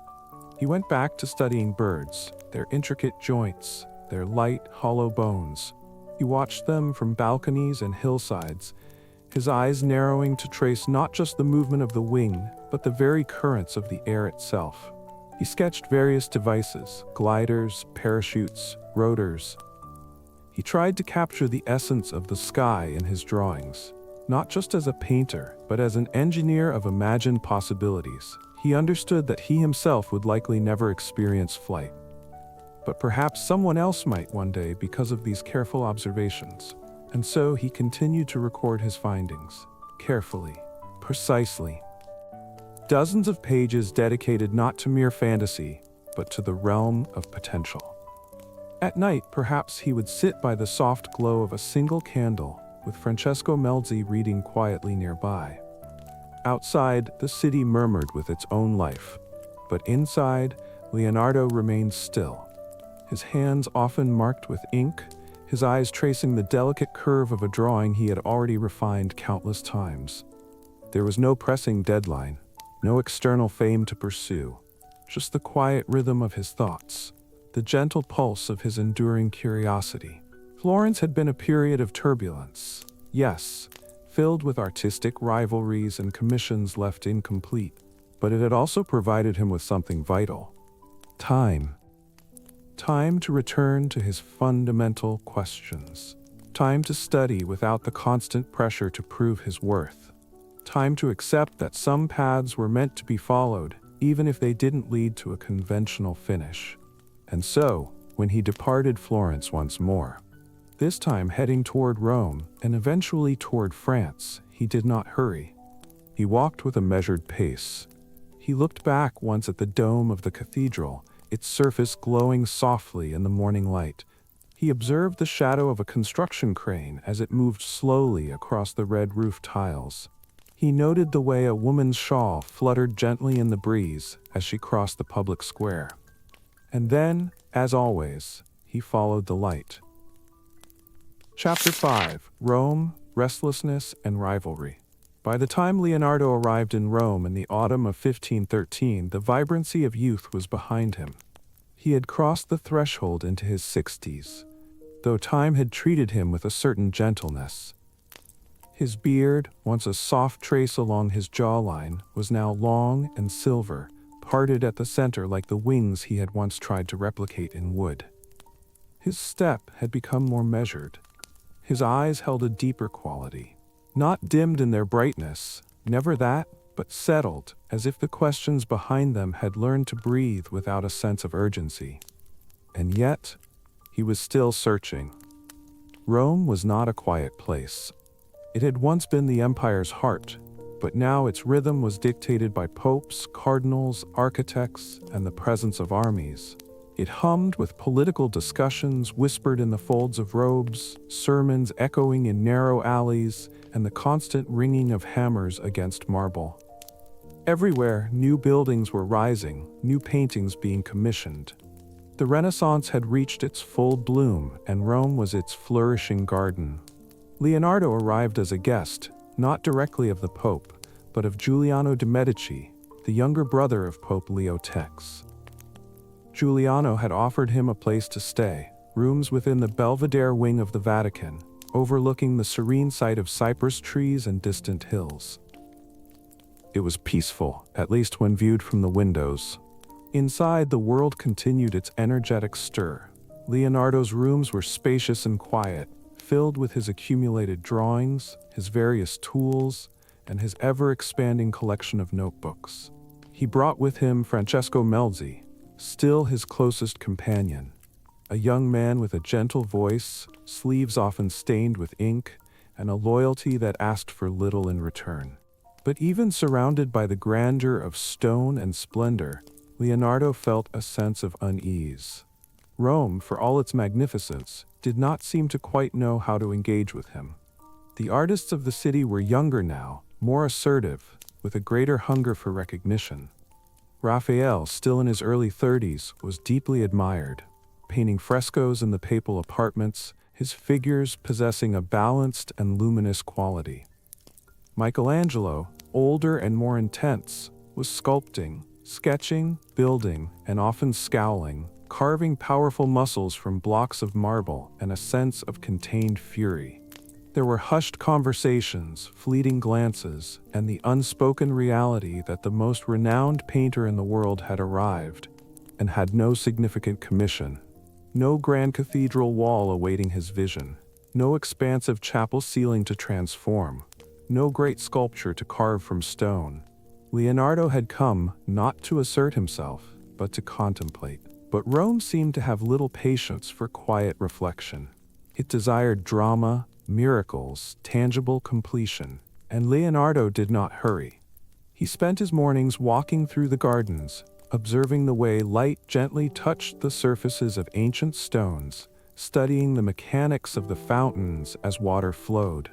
He went back to studying birds, their intricate joints, their light, hollow bones. He watched them from balconies and hillsides, his eyes narrowing to trace not just the movement of the wing, but the very currents of the air itself. He sketched various devices: gliders, parachutes, rotors. He tried to capture the essence of the sky in his drawings, not just as a painter, but as an engineer of imagined possibilities. He understood that he himself would likely never experience flight. But perhaps someone else might one day because of these careful observations. And so he continued to record his findings, carefully, precisely. Dozens of pages dedicated not to mere fantasy, but to the realm of potential. At night, perhaps he would sit by the soft glow of a single candle, with Francesco Melzi reading quietly nearby. Outside, the city murmured with its own life, but inside, Leonardo remained still, his hands often marked with ink, his eyes tracing the delicate curve of a drawing he had already refined countless times. There was no pressing deadline, no external fame to pursue, just the quiet rhythm of his thoughts, the gentle pulse of his enduring curiosity. Florence had been a period of turbulence, yes, filled with artistic rivalries and commissions left incomplete, but it had also provided him with something vital: time. Time to return to his fundamental questions. Time to study without the constant pressure to prove his worth. Time to accept that some paths were meant to be followed, even if they didn't lead to a conventional finish. And so, when he departed Florence once more, this time heading toward Rome and eventually toward France, he did not hurry. He walked with a measured pace. He looked back once at the dome of the cathedral, its surface glowing softly in the morning light. He observed the shadow of a construction crane as it moved slowly across the red roof tiles. He noted the way a woman's shawl fluttered gently in the breeze as she crossed the public square. And then, as always, he followed the light. Chapter 5: Rome, Restlessness and Rivalry. By the time Leonardo arrived in Rome in the autumn of 1513, the vibrancy of youth was behind him. He had crossed the threshold into his 60s, though time had treated him with a certain gentleness. His beard, once a soft trace along his jawline, was now long and silver, parted at the center like the wings he had once tried to replicate in wood. His step had become more measured. His eyes held a deeper quality, not dimmed in their brightness, never that, but settled, as if the questions behind them had learned to breathe without a sense of urgency. And yet, he was still searching. Rome was not a quiet place. It had once been the empire's heart, but now its rhythm was dictated by popes, cardinals, architects, and the presence of armies. It hummed with political discussions whispered in the folds of robes, sermons echoing in narrow alleys, and the constant ringing of hammers against marble. Everywhere, new buildings were rising, new paintings being commissioned. The Renaissance had reached its full bloom, and Rome was its flourishing garden. Leonardo arrived as a guest, not directly of the Pope, but of Giuliano de' Medici, the younger brother of Pope Leo X. Giuliano had offered him a place to stay, rooms within the Belvedere wing of the Vatican, overlooking the serene sight of cypress trees and distant hills. It was peaceful, at least when viewed from the windows. Inside, the world continued its energetic stir. Leonardo's rooms were spacious and quiet, filled with his accumulated drawings, his various tools, and his ever-expanding collection of notebooks. He brought with him Francesco Melzi, still his closest companion, a young man with a gentle voice, sleeves often stained with ink, and a loyalty that asked for little in return. But even surrounded by the grandeur of stone and splendor, Leonardo felt a sense of unease. Rome, for all its magnificence, did not seem to quite know how to engage with him. The artists of the city were younger now, more assertive, with a greater hunger for recognition. Raphael, still in his early 30s, was deeply admired, painting frescoes in the papal apartments, his figures possessing a balanced and luminous quality. Michelangelo, older and more intense, was sculpting, sketching, building, and often scowling, carving powerful muscles from blocks of marble and a sense of contained fury. There were hushed conversations, fleeting glances, and the unspoken reality that the most renowned painter in the world had arrived, and had no significant commission. No grand cathedral wall awaiting his vision, no expansive chapel ceiling to transform, no great sculpture to carve from stone. Leonardo had come not to assert himself, but to contemplate. But Rome seemed to have little patience for quiet reflection. It desired drama, miracles, tangible completion, and Leonardo did not hurry. He spent his mornings walking through the gardens, observing the way light gently touched the surfaces of ancient stones, studying the mechanics of the fountains as water flowed.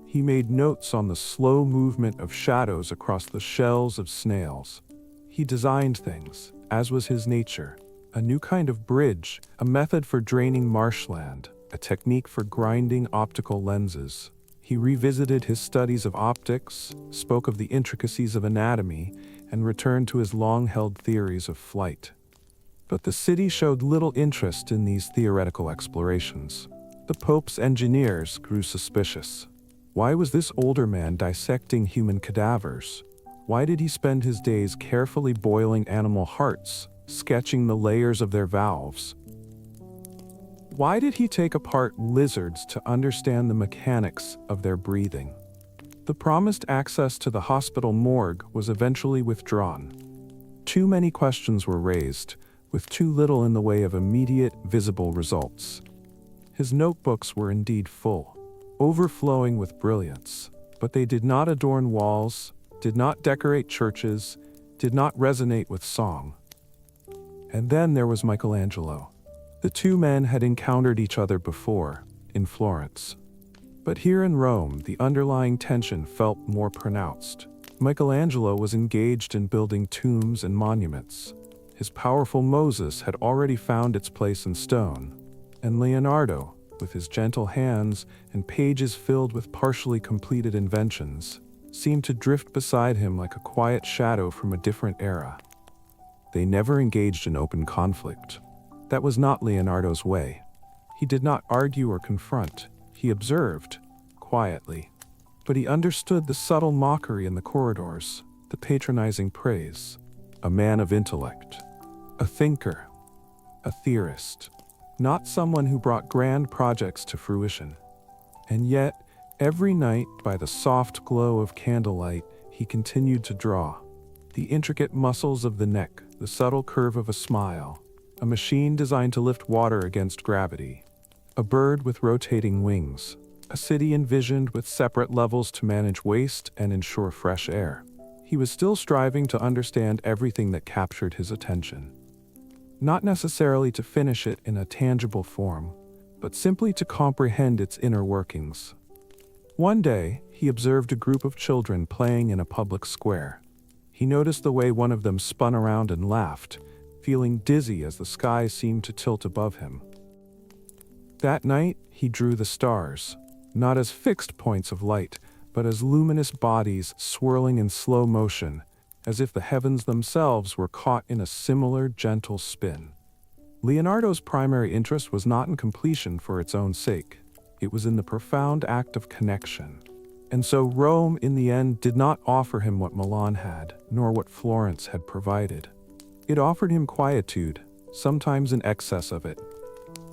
He made notes on the slow movement of shadows across the shells of snails. He designed things, as was his nature, a new kind of bridge, a method for draining marshland, a technique for grinding optical lenses. He revisited his studies of optics, spoke of the intricacies of anatomy, and returned to his long-held theories of flight. But the city showed little interest in these theoretical explorations. The Pope's engineers grew suspicious. Why was this older man dissecting human cadavers? Why did he spend his days carefully boiling animal hearts, sketching the layers of their valves? Why did he take apart lizards to understand the mechanics of their breathing? The promised access to the hospital morgue was eventually withdrawn. Too many questions were raised, with too little in the way of immediate, visible results. His notebooks were indeed full, overflowing with brilliance, but they did not adorn walls, did not decorate churches, did not resonate with song. And then there was Michelangelo. The two men had encountered each other before, in Florence. But here in Rome, the underlying tension felt more pronounced. Michelangelo was engaged in building tombs and monuments. His powerful Moses had already found its place in stone, and Leonardo, with his gentle hands and pages filled with partially completed inventions, seemed to drift beside him like a quiet shadow from a different era. They never engaged in open conflict. That was not Leonardo's way. He did not argue or confront. He observed, quietly. But he understood the subtle mockery in the corridors, the patronizing praise. A man of intellect, a thinker, a theorist, not someone who brought grand projects to fruition. And yet, every night, by the soft glow of candlelight, he continued to draw. The intricate muscles of the neck, the subtle curve of a smile, a machine designed to lift water against gravity, a bird with rotating wings, a city envisioned with separate levels to manage waste and ensure fresh air. He was still striving to understand everything that captured his attention. Not necessarily to finish it in a tangible form, but simply to comprehend its inner workings. One day, he observed a group of children playing in a public square. He noticed the way one of them spun around and laughed, feeling dizzy as the sky seemed to tilt above him. That night, he drew the stars, not as fixed points of light, but as luminous bodies swirling in slow motion, as if the heavens themselves were caught in a similar gentle spin. Leonardo's primary interest was not in completion for its own sake. It was in the profound act of connection. And so Rome, in the end, did not offer him what Milan had, nor what Florence had provided. It offered him quietude, sometimes in excess of it.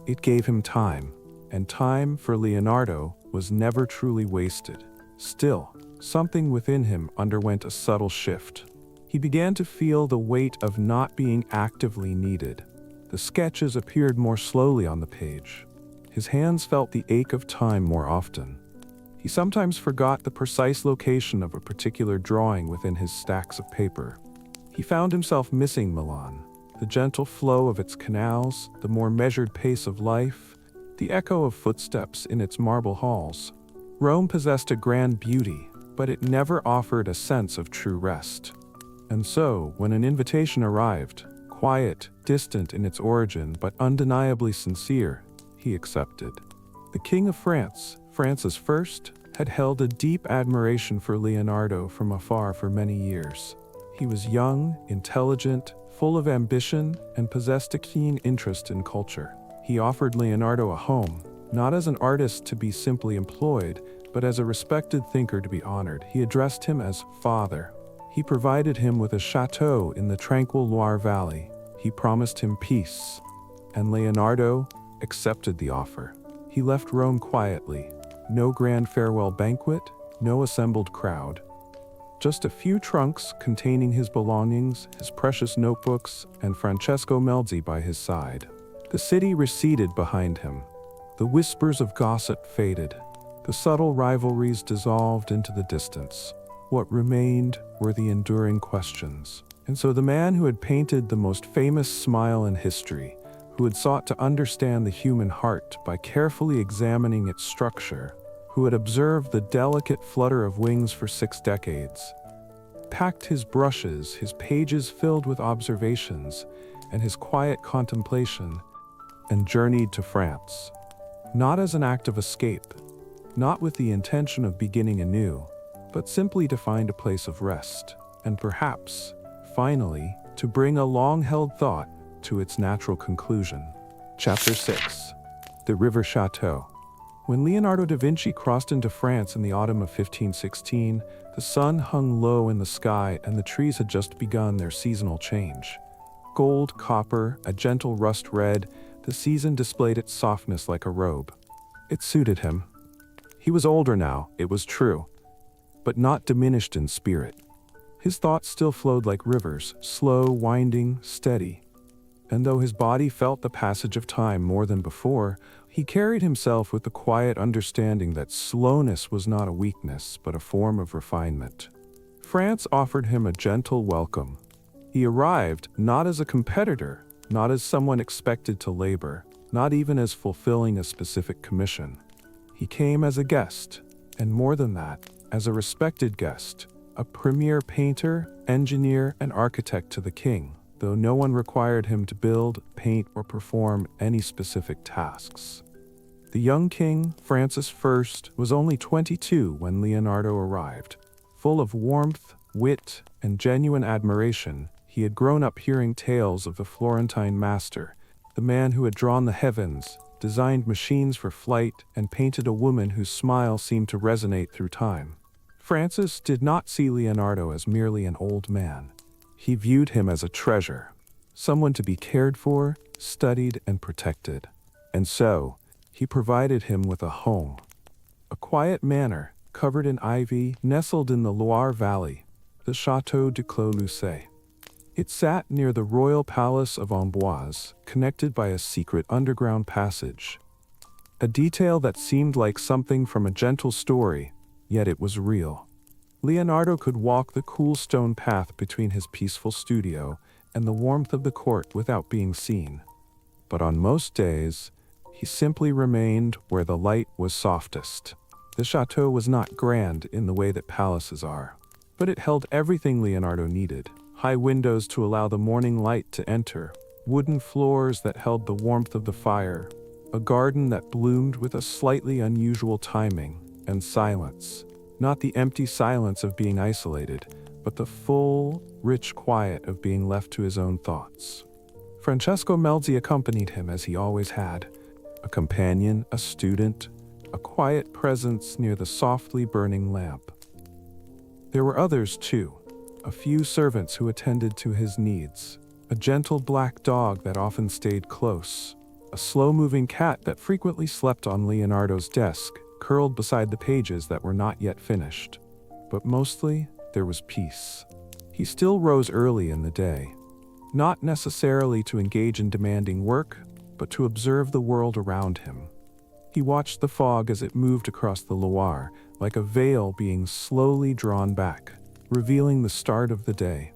It gave him time, and time, for Leonardo, was never truly wasted. Still, something within him underwent a subtle shift. He began to feel the weight of not being actively needed. The sketches appeared more slowly on the page. His hands felt the ache of time more often. He sometimes forgot the precise location of a particular drawing within his stacks of paper. He found himself missing Milan, the gentle flow of its canals, the more measured pace of life, the echo of footsteps in its marble halls. Rome possessed a grand beauty, but it never offered a sense of true rest. And so, when an invitation arrived, quiet, distant in its origin, but undeniably sincere, he accepted. The King of France, Francis I, had held a deep admiration for Leonardo from afar for many years. He was young, intelligent, full of ambition, and possessed a keen interest in culture. He offered Leonardo a home, not as an artist to be simply employed, but as a respected thinker to be honored. He addressed him as father. He provided him with a chateau in the tranquil Loire Valley. He promised him peace. And Leonardo accepted the offer. He left Rome quietly. No grand farewell banquet, no assembled crowd. Just a few trunks containing his belongings, his precious notebooks, and Francesco Melzi by his side. The city receded behind him. The whispers of gossip faded. The subtle rivalries dissolved into the distance. What remained were the enduring questions. And so the man who had painted the most famous smile in history, who had sought to understand the human heart by carefully examining its structure, who had observed the delicate flutter of wings for 6 decades, packed his brushes, his pages filled with observations, and his quiet contemplation, and journeyed to France. Not as an act of escape, not with the intention of beginning anew, but simply to find a place of rest, and perhaps, finally, to bring a long-held thought to its natural conclusion. Chapter 6. The River Chateau. When Leonardo da Vinci crossed into France in the autumn of 1516, the sun hung low in the sky and the trees had just begun their seasonal change. Gold, copper, a gentle rust red, The season displayed its softness like a robe. It suited him. He was older now, it was true, but not diminished in spirit. His thoughts still flowed like rivers, slow, winding, steady. And though his body felt the passage of time more than before, he carried himself with the quiet understanding that slowness was not a weakness, but a form of refinement. France offered him a gentle welcome. He arrived not as a competitor, not as someone expected to labor, not even as fulfilling a specific commission. He came as a guest, and more than that, as a respected guest, a premier painter, engineer, and architect to the king, though no one required him to build, paint, or perform any specific tasks. The young king, Francis I, was only 22 when Leonardo arrived. Full of warmth, wit, and genuine admiration, he had grown up hearing tales of the Florentine master, the man who had drawn the heavens, designed machines for flight, and painted a woman whose smile seemed to resonate through time. Francis did not see Leonardo as merely an old man. He viewed him as a treasure, someone to be cared for, studied, and protected. And so, he provided him with a home. A quiet manor, covered in ivy, nestled in the Loire Valley, the Château de Clos-Lucé. It sat near the royal palace of Amboise, connected by a secret underground passage. A detail that seemed like something from a gentle story, yet it was real. Leonardo could walk the cool stone path between his peaceful studio and the warmth of the court without being seen. But on most days, he simply remained where the light was softest. The chateau was not grand in the way that palaces are, but it held everything Leonardo needed. High windows to allow the morning light to enter, wooden floors that held the warmth of the fire, a garden that bloomed with a slightly unusual timing, and silence. Not the empty silence of being isolated, but the full, rich quiet of being left to his own thoughts. Francesco Melzi accompanied him as he always had, a companion, a student, a quiet presence near the softly burning lamp. There were others too, a few servants who attended to his needs, a gentle black dog that often stayed close, a slow-moving cat that frequently slept on Leonardo's desk, curled beside the pages that were not yet finished. But mostly, there was peace. He still rose early in the day, not necessarily to engage in demanding work, but to observe the world around him. He watched the fog as it moved across the Loire, like a veil being slowly drawn back, revealing the start of the day.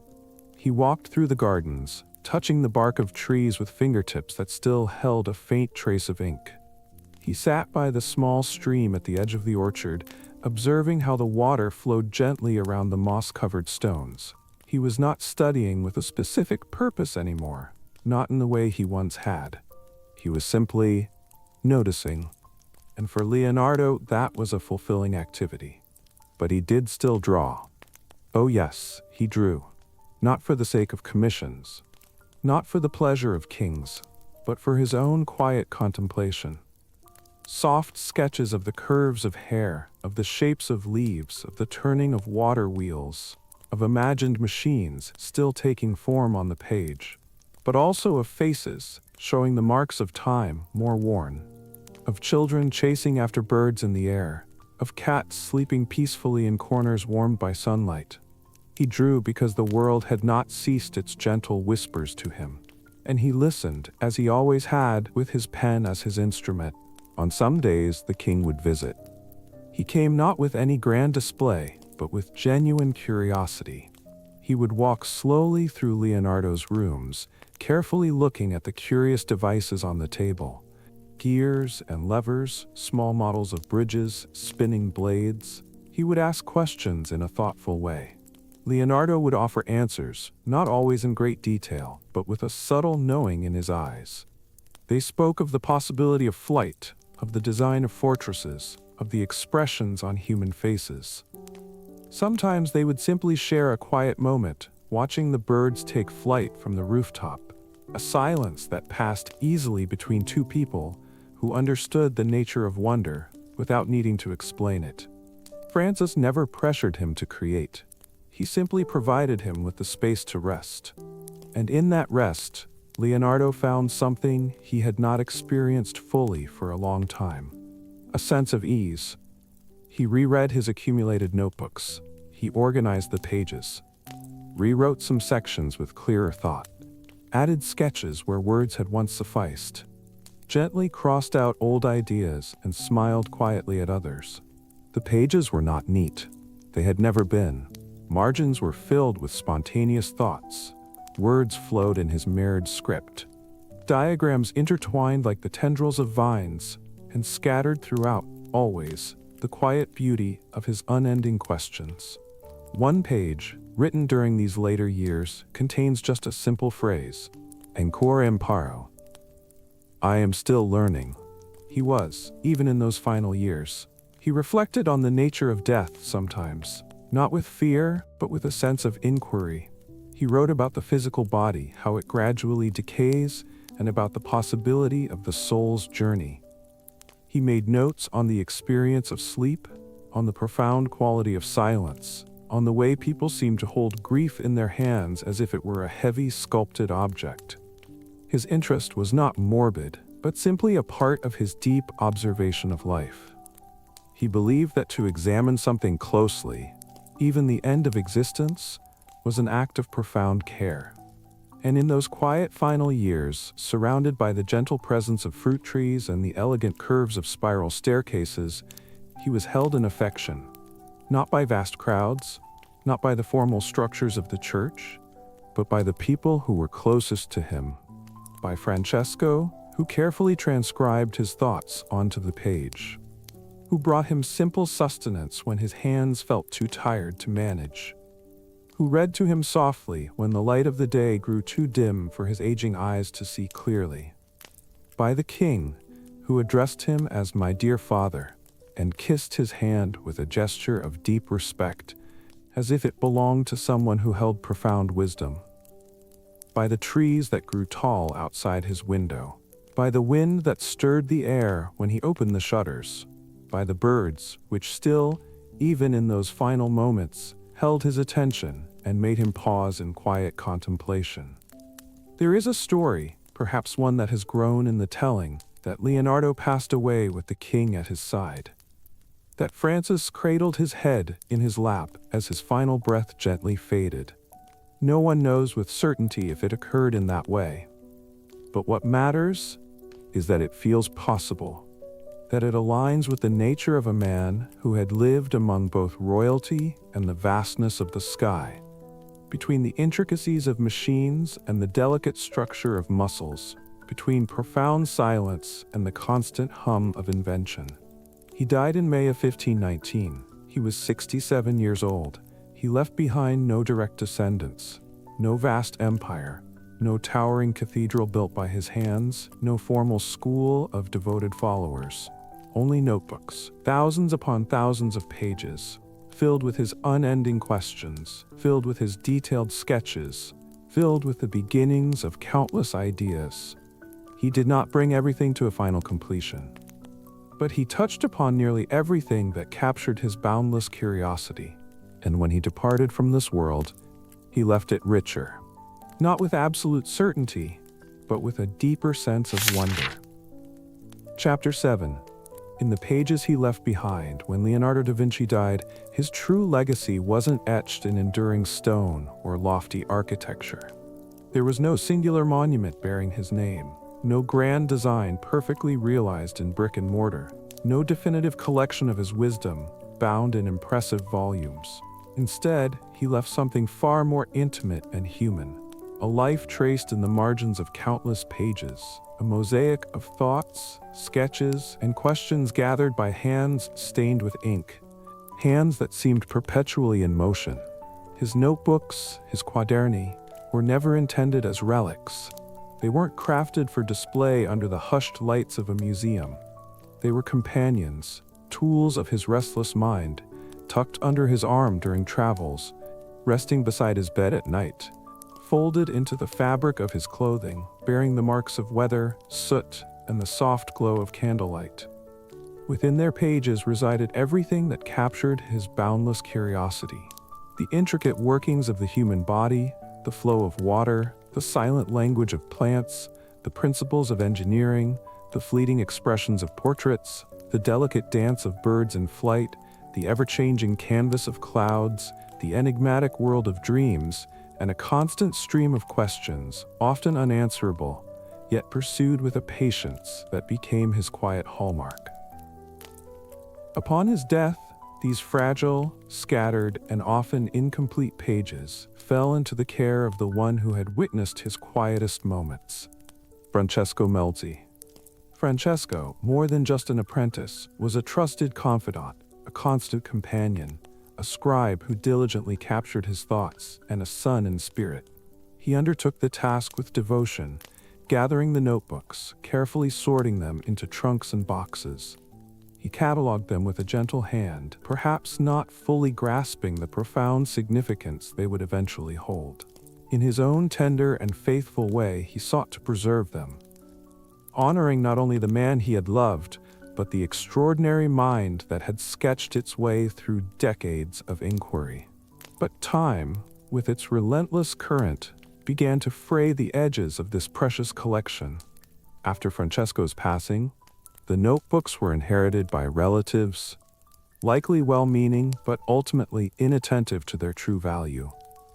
He walked through the gardens, touching the bark of trees with fingertips that still held a faint trace of ink. He sat by the small stream at the edge of the orchard, observing how the water flowed gently around the moss-covered stones. He was not studying with a specific purpose anymore, not in the way he once had. He was simply noticing. And for Leonardo, that was a fulfilling activity. But he did still draw. Oh yes, he drew. Not for the sake of commissions. Not for the pleasure of kings, but for his own quiet contemplation. Soft sketches of the curves of hair, of the shapes of leaves, of the turning of water wheels, of imagined machines still taking form on the page, but also of faces showing the marks of time more worn, of children chasing after birds in the air, of cats sleeping peacefully in corners warmed by sunlight. He drew because the world had not ceased its gentle whispers to him, and he listened, as he always had, with his pen as his instrument. On some days, the king would visit. He came not with any grand display, but with genuine curiosity. He would walk slowly through Leonardo's rooms, carefully looking at the curious devices on the table. Gears and levers, small models of bridges, spinning blades. He would ask questions in a thoughtful way. Leonardo would offer answers, not always in great detail, but with a subtle knowing in his eyes. They spoke of the possibility of flight, of the design of fortresses, of the expressions on human faces. Sometimes they would simply share a quiet moment, watching the birds take flight from the rooftop, a silence that passed easily between two people who understood the nature of wonder without needing to explain it. Francis never pressured him to create. He simply provided him with the space to rest. And in that rest, Leonardo found something he had not experienced fully for a long time: a sense of ease. He reread his accumulated notebooks. He organized the pages, rewrote some sections with clearer thought, added sketches where words had once sufficed, gently crossed out old ideas and smiled quietly at others. The pages were not neat. They had never been. Margins were filled with spontaneous thoughts. Words flowed in his mirrored script. Diagrams intertwined like the tendrils of vines, and scattered throughout, always, the quiet beauty of his unending questions. One page, written during these later years, contains just a simple phrase: "Ancora imparo." I am still learning. He was, even in those final years. He reflected on the nature of death sometimes, not with fear, but with a sense of inquiry. He wrote about the physical body, how it gradually decays, and about the possibility of the soul's journey. He made notes on the experience of sleep, on the profound quality of silence, on the way people seem to hold grief in their hands as if it were a heavy sculpted object. His interest was not morbid, but simply a part of his deep observation of life. He believed that to examine something closely, even the end of existence, was an act of profound care. And in those quiet final years, surrounded by the gentle presence of fruit trees and the elegant curves of spiral staircases, he was held in affection, not by vast crowds, not by the formal structures of the church, but by the people who were closest to him, by Francesco, who carefully transcribed his thoughts onto the page, who brought him simple sustenance when his hands felt too tired to manage, who read to him softly when the light of the day grew too dim for his aging eyes to see clearly, by the king, who addressed him as "my dear father," and kissed his hand with a gesture of deep respect, as if it belonged to someone who held profound wisdom, by the trees that grew tall outside his window, by the wind that stirred the air when he opened the shutters, by the birds which still, even in those final moments, held his attention and made him pause in quiet contemplation. There is a story, perhaps one that has grown in the telling, that Leonardo passed away with the king at his side, that Francis cradled his head in his lap as his final breath gently faded. No one knows with certainty if it occurred in that way. But what matters is that it feels possible, that it aligns with the nature of a man who had lived among both royalty and the vastness of the sky, between the intricacies of machines and the delicate structure of muscles, between profound silence and the constant hum of invention. He died in May of 1519. He was 67 years old. He left behind no direct descendants, no vast empire, no towering cathedral built by his hands, no formal school of devoted followers. Only notebooks, thousands upon thousands of pages, filled with his unending questions, filled with his detailed sketches, filled with the beginnings of countless ideas. He did not bring everything to a final completion, but he touched upon nearly everything that captured his boundless curiosity. And when he departed from this world, he left it richer, not with absolute certainty, but with a deeper sense of wonder. Chapter 7. In the pages he left behind when Leonardo da Vinci died, his true legacy wasn't etched in enduring stone or lofty architecture. There was no singular monument bearing his name, no grand design perfectly realized in brick and mortar, no definitive collection of his wisdom bound in impressive volumes. Instead, he left something far more intimate and human, a life traced in the margins of countless pages, a mosaic of thoughts, sketches, and questions gathered by hands stained with ink, hands that seemed perpetually in motion. His notebooks, his quaderni, were never intended as relics. They weren't crafted for display under the hushed lights of a museum. They were companions, tools of his restless mind, tucked under his arm during travels, resting beside his bed at night, folded into the fabric of his clothing, bearing the marks of weather, soot, and the soft glow of candlelight. Within their pages resided everything that captured his boundless curiosity: the intricate workings of the human body, the flow of water, The silent language of plants, the principles of engineering, the fleeting expressions of portraits, the delicate dance of birds in flight, the ever-changing canvas of clouds, the enigmatic world of dreams, and a constant stream of questions, often unanswerable, yet pursued with a patience that became his quiet hallmark. Upon his death, these fragile, scattered, and often incomplete pages fell into the care of the one who had witnessed his quietest moments, Francesco Melzi. Francesco, more than just an apprentice, was a trusted confidant, a constant companion, a scribe who diligently captured his thoughts, and a son in spirit. He undertook the task with devotion, gathering the notebooks, carefully sorting them into trunks and boxes. He cataloged them with a gentle hand, perhaps not fully grasping the profound significance they would eventually hold. In his own tender and faithful way, he sought to preserve them, honoring not only the man he had loved, but the extraordinary mind that had sketched its way through decades of inquiry. But time, with its relentless current, began to fray the edges of this precious collection. After Francesco's passing, the notebooks were inherited by relatives, likely well-meaning but ultimately inattentive to their true value.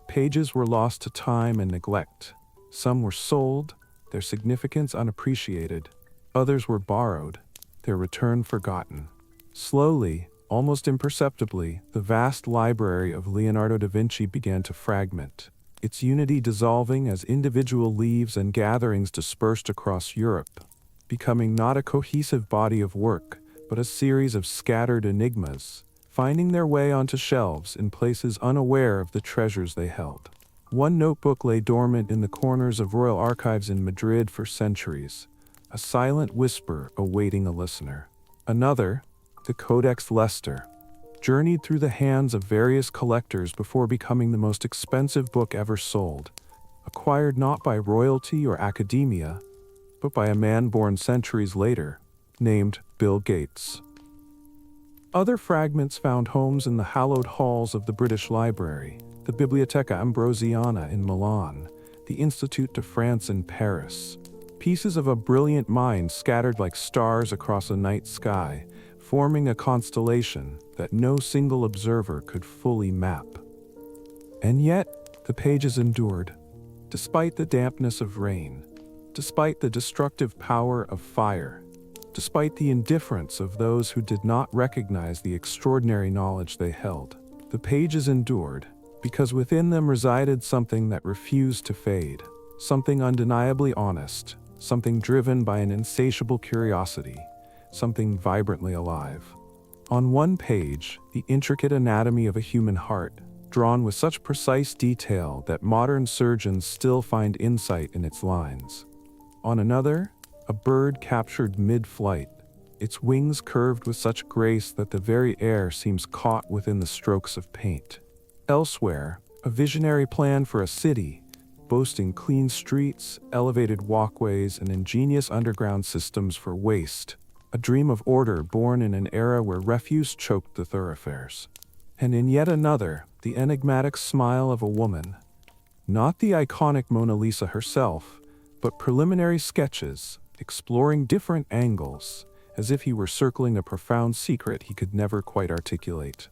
Pages were lost to time and neglect. Some were sold, their significance unappreciated. Others were borrowed, their return forgotten. Slowly, almost imperceptibly, the vast library of Leonardo da Vinci began to fragment, its unity dissolving as individual leaves and gatherings dispersed across Europe, becoming not a cohesive body of work, but a series of scattered enigmas, finding their way onto shelves in places unaware of the treasures they held. One notebook lay dormant in the corners of royal archives in Madrid for centuries, a silent whisper awaiting a listener. Another, the Codex Leicester, journeyed through the hands of various collectors before becoming the most expensive book ever sold, acquired not by royalty or academia, but by a man born centuries later, named Bill Gates. Other fragments found homes in the hallowed halls of the British Library, the Biblioteca Ambrosiana in Milan, the Institut de France in Paris. Pieces of a brilliant mind scattered like stars across a night sky, forming a constellation that no single observer could fully map. And yet, the pages endured, despite the dampness of rain, despite the destructive power of fire, despite the indifference of those who did not recognize the extraordinary knowledge they held. The pages endured because within them resided something that refused to fade, something undeniably honest, something driven by an insatiable curiosity, something vibrantly alive. On one page, the intricate anatomy of a human heart, drawn with such precise detail that modern surgeons still find insight in its lines. On another, a bird captured mid-flight, its wings curved with such grace that the very air seems caught within the strokes of paint. Elsewhere, a visionary plan for a city, boasting clean streets, elevated walkways, and ingenious underground systems for waste, a dream of order born in an era where refuse choked the thoroughfares. And in yet another, the enigmatic smile of a woman, not the iconic Mona Lisa herself, but preliminary sketches, exploring different angles, as if he were circling a profound secret he could never quite articulate.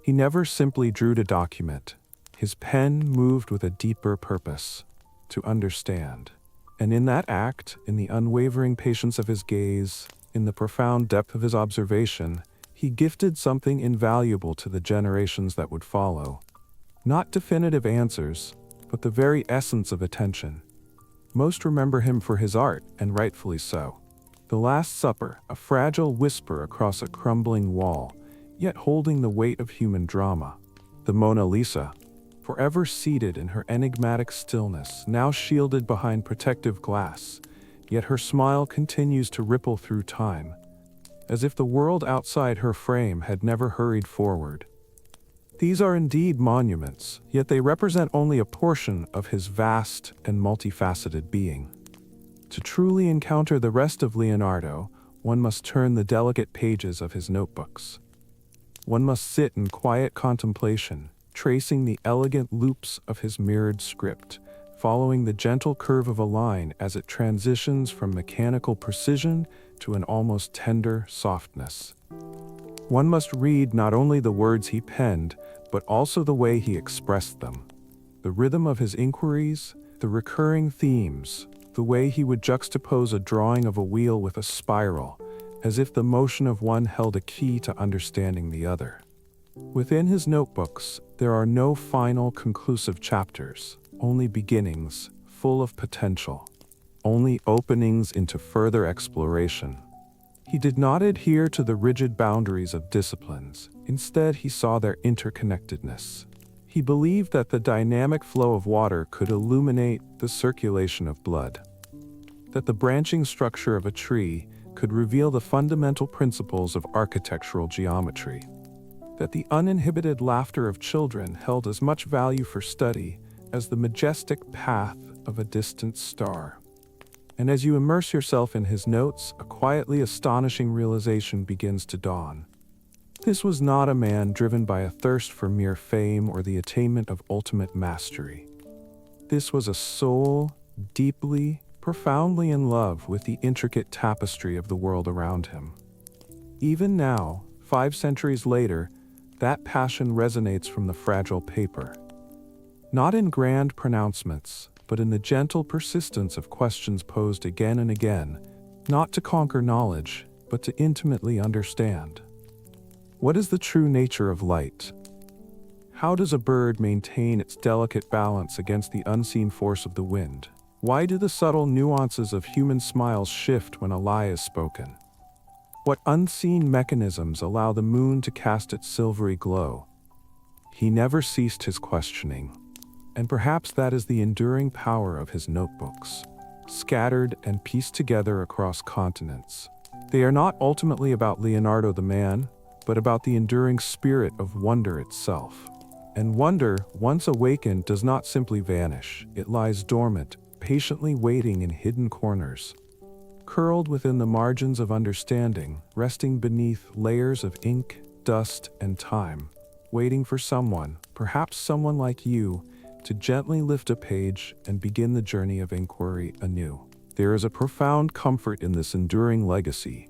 He never simply drew to document. His pen moved with a deeper purpose, to understand. And in that act, in the unwavering patience of his gaze, in the profound depth of his observation, he gifted something invaluable to the generations that would follow. Not definitive answers, but the very essence of attention. Most remember him for his art, and rightfully so. The Last Supper, a fragile whisper across a crumbling wall, yet holding the weight of human drama. The Mona Lisa, forever seated in her enigmatic stillness, now shielded behind protective glass, yet her smile continues to ripple through time, as if the world outside her frame had never hurried forward. These are indeed monuments, yet they represent only a portion of his vast and multifaceted being. To truly encounter the rest of Leonardo, one must turn the delicate pages of his notebooks. One must sit in quiet contemplation, tracing the elegant loops of his mirrored script, following the gentle curve of a line as it transitions from mechanical precision to an almost tender softness. One must read not only the words he penned, but also the way he expressed them. The rhythm of his inquiries, the recurring themes, the way he would juxtapose a drawing of a wheel with a spiral, as if the motion of one held a key to understanding the other. Within his notebooks, there are no final conclusive chapters, only beginnings, full of potential, only openings into further exploration. He did not adhere to the rigid boundaries of disciplines. Instead, he saw their interconnectedness. He believed that the dynamic flow of water could illuminate the circulation of blood, that the branching structure of a tree could reveal the fundamental principles of architectural geometry, that the uninhibited laughter of children held as much value for study as the majestic path of a distant star. And as you immerse yourself in his notes, a quietly astonishing realization begins to dawn. This was not a man driven by a thirst for mere fame or the attainment of ultimate mastery. This was a soul deeply, profoundly in love with the intricate tapestry of the world around him. Even now, 5 centuries later, that passion resonates from the fragile paper. Not in grand pronouncements, but in the gentle persistence of questions posed again and again, not to conquer knowledge, but to intimately understand. What is the true nature of light? How does a bird maintain its delicate balance against the unseen force of the wind? Why do the subtle nuances of human smiles shift when a lie is spoken? What unseen mechanisms allow the moon to cast its silvery glow? He never ceased his questioning. And perhaps that is the enduring power of his notebooks, scattered and pieced together across continents. They are not ultimately about Leonardo the man, but about the enduring spirit of wonder itself. And wonder, once awakened, does not simply vanish. It lies dormant, patiently waiting in hidden corners, curled within the margins of understanding, resting beneath layers of ink, dust, and time, waiting for someone, perhaps someone like you, to gently lift a page and begin the journey of inquiry anew. There is a profound comfort in this enduring legacy,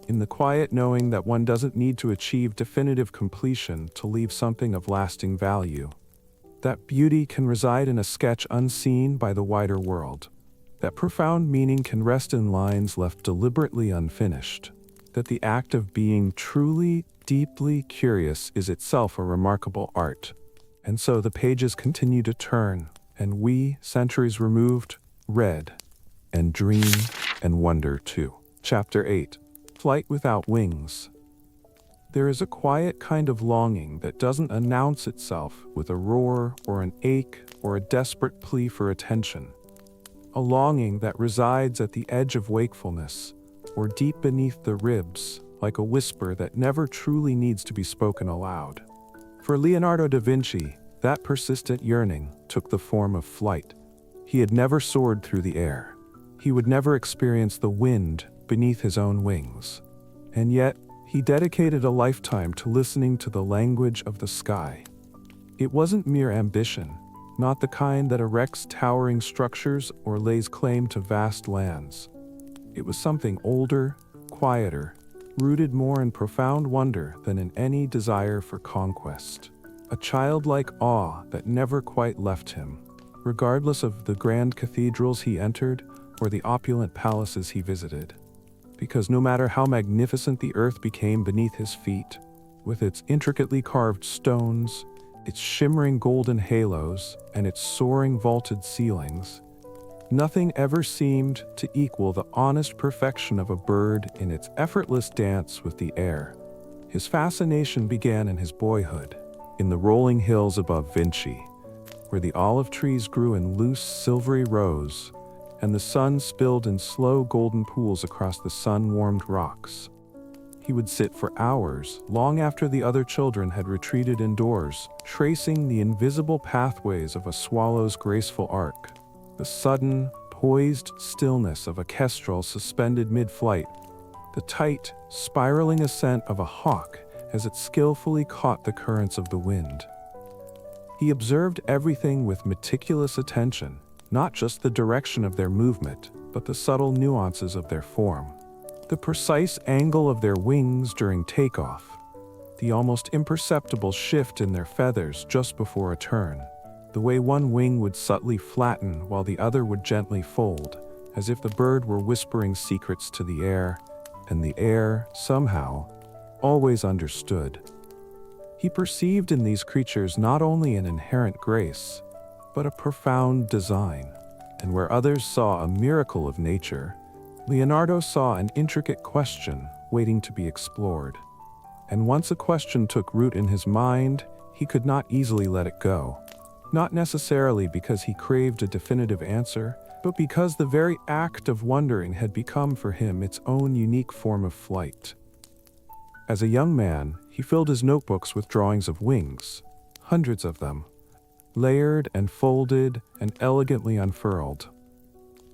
in the quiet knowing that one doesn't need to achieve definitive completion to leave something of lasting value. That beauty can reside in a sketch unseen by the wider world. That profound meaning can rest in lines left deliberately unfinished. That the act of being truly, deeply curious is itself a remarkable art. And so the pages continue to turn, and we, centuries removed, read, and dream, and wonder too. Chapter 8. Flight Without Wings. There is a quiet kind of longing that doesn't announce itself with a roar or an ache or a desperate plea for attention. A longing that resides at the edge of wakefulness, or deep beneath the ribs, like a whisper that never truly needs to be spoken aloud. For Leonardo da Vinci, that persistent yearning took the form of flight. He had never soared through the air. He would never experience the wind beneath his own wings. And yet, he dedicated a lifetime to listening to the language of the sky. It wasn't mere ambition, not the kind that erects towering structures or lays claim to vast lands. It was something older, quieter, rooted more in profound wonder than in any desire for conquest. A childlike awe that never quite left him, regardless of the grand cathedrals he entered or the opulent palaces he visited. Because no matter how magnificent the earth became beneath his feet, with its intricately carved stones, its shimmering golden halos, and its soaring vaulted ceilings, nothing ever seemed to equal the honest perfection of a bird in its effortless dance with the air. His fascination began in his boyhood, in the rolling hills above Vinci, where the olive trees grew in loose, silvery rows, and the sun spilled in slow golden pools across the sun-warmed rocks. He would sit for hours, long after the other children had retreated indoors, tracing the invisible pathways of a swallow's graceful arc, the sudden, poised stillness of a kestrel suspended mid-flight, the tight, spiraling ascent of a hawk as it skillfully caught the currents of the wind. He observed everything with meticulous attention, not just the direction of their movement, but the subtle nuances of their form. The precise angle of their wings during takeoff, the almost imperceptible shift in their feathers just before a turn, the way one wing would subtly flatten while the other would gently fold, as if the bird were whispering secrets to the air, and the air, somehow, always understood. He perceived in these creatures not only an inherent grace, but a profound design. And where others saw a miracle of nature, Leonardo saw an intricate question waiting to be explored. And once a question took root in his mind, he could not easily let it go. Not necessarily because he craved a definitive answer, but because the very act of wondering had become for him its own unique form of flight. As a young man, he filled his notebooks with drawings of wings, hundreds of them, layered and folded and elegantly unfurled.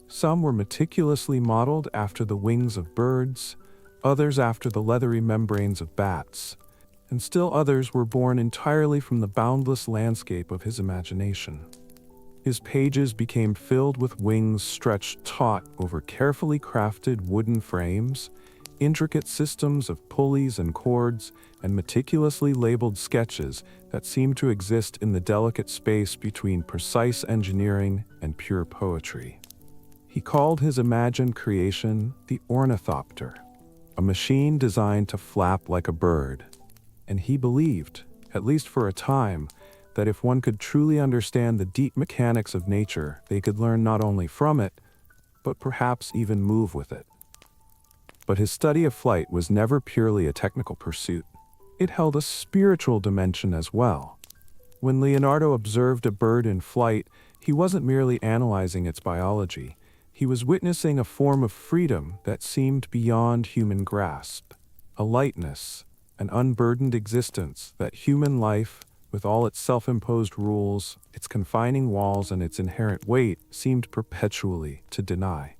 Some were meticulously modeled after the wings of birds, others after the leathery membranes of bats, and still others were born entirely from the boundless landscape of his imagination. His pages became filled with wings stretched taut over carefully crafted wooden frames, intricate systems of pulleys and cords, and meticulously labeled sketches that seemed to exist in the delicate space between precise engineering and pure poetry. He called his imagined creation the ornithopter, a machine designed to flap like a bird. And he believed, at least for a time, that if one could truly understand the deep mechanics of nature, they could learn not only from it, but perhaps even move with it. But his study of flight was never purely a technical pursuit. It held a spiritual dimension as well. When Leonardo observed a bird in flight, he wasn't merely analyzing its biology. He was witnessing a form of freedom that seemed beyond human grasp, a lightness, an unburdened existence that human life, with all its self-imposed rules, its confining walls, and its inherent weight, seemed perpetually to deny.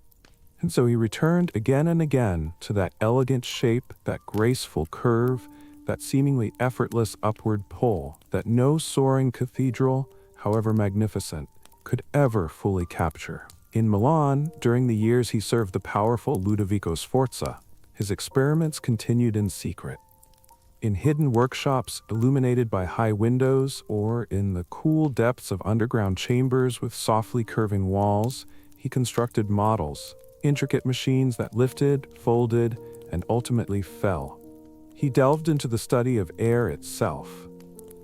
And so he returned again and again to that elegant shape, that graceful curve, that seemingly effortless upward pull that no soaring cathedral, however magnificent, could ever fully capture. In Milan, during the years he served the powerful Ludovico Sforza, his experiments continued in secret. In hidden workshops illuminated by high windows, or in the cool depths of underground chambers with softly curving walls, he constructed models, intricate machines that lifted, folded, and ultimately fell. He delved into the study of air itself,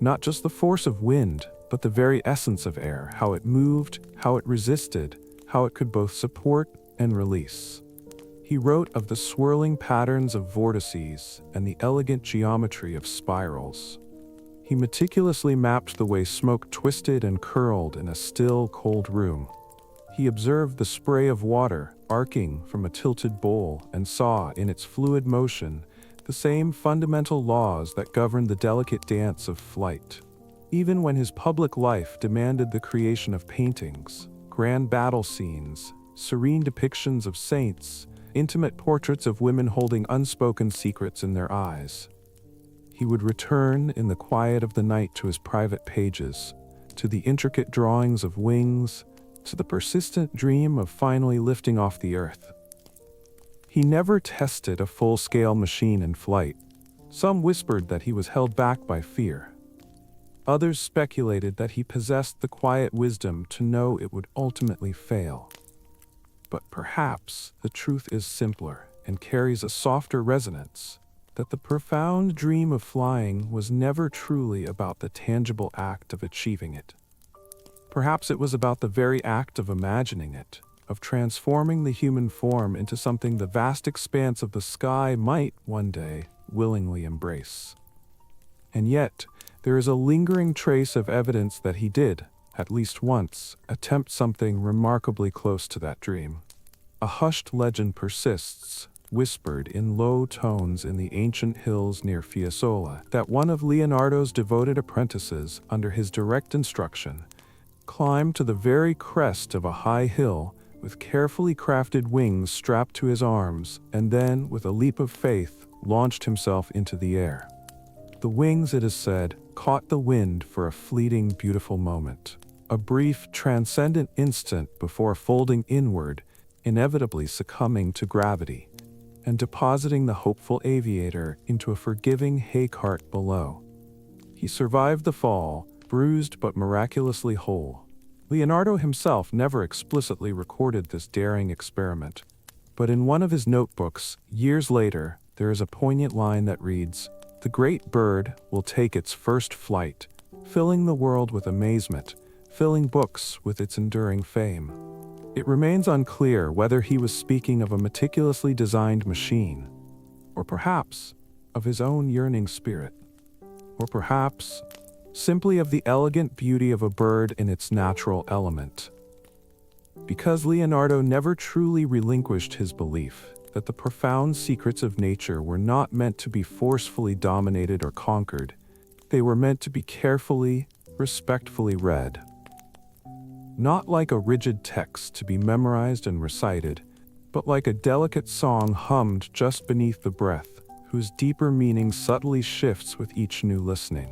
not just the force of wind, but the very essence of air, how it moved, how it resisted, how it could both support and release. He wrote of the swirling patterns of vortices and the elegant geometry of spirals. He meticulously mapped the way smoke twisted and curled in a still, cold room. He observed the spray of water arcing from a tilted bowl and saw in its fluid motion the same fundamental laws that govern the delicate dance of flight. Even when his public life demanded the creation of paintings, grand battle scenes, serene depictions of saints, intimate portraits of women holding unspoken secrets in their eyes, he would return in the quiet of the night to his private pages, to the intricate drawings of wings, to the persistent dream of finally lifting off the earth. He never tested a full-scale machine in flight. Some whispered that he was held back by fear. Others speculated that he possessed the quiet wisdom to know it would ultimately fail. But perhaps the truth is simpler and carries a softer resonance, that the profound dream of flying was never truly about the tangible act of achieving it. Perhaps it was about the very act of imagining it, of transforming the human form into something the vast expanse of the sky might, one day, willingly embrace. And yet, there is a lingering trace of evidence that he did, at least once, attempt something remarkably close to that dream. A hushed legend persists, whispered in low tones in the ancient hills near Fiesole, that one of Leonardo's devoted apprentices, under his direct instruction, climbed to the very crest of a high hill with carefully crafted wings strapped to his arms, and then, with a leap of faith, launched himself into the air. The wings, it is said, caught the wind for a fleeting, beautiful moment. a brief, transcendent instant before folding inward, inevitably succumbing to gravity, and depositing the hopeful aviator into a forgiving hay cart below. He survived the fall, bruised but miraculously whole. Leonardo himself never explicitly recorded this daring experiment, but in one of his notebooks, years later, there is a poignant line that reads, "The great bird will take its first flight, filling the world with amazement, filling books with its enduring fame." It remains unclear whether he was speaking of a meticulously designed machine, or perhaps of his own yearning spirit, or perhaps simply of the elegant beauty of a bird in its natural element. Because Leonardo never truly relinquished his belief that the profound secrets of nature were not meant to be forcefully dominated or conquered, they were meant to be carefully, respectfully read. Not like a rigid text to be memorized and recited, but like a delicate song hummed just beneath the breath, whose deeper meaning subtly shifts with each new listening.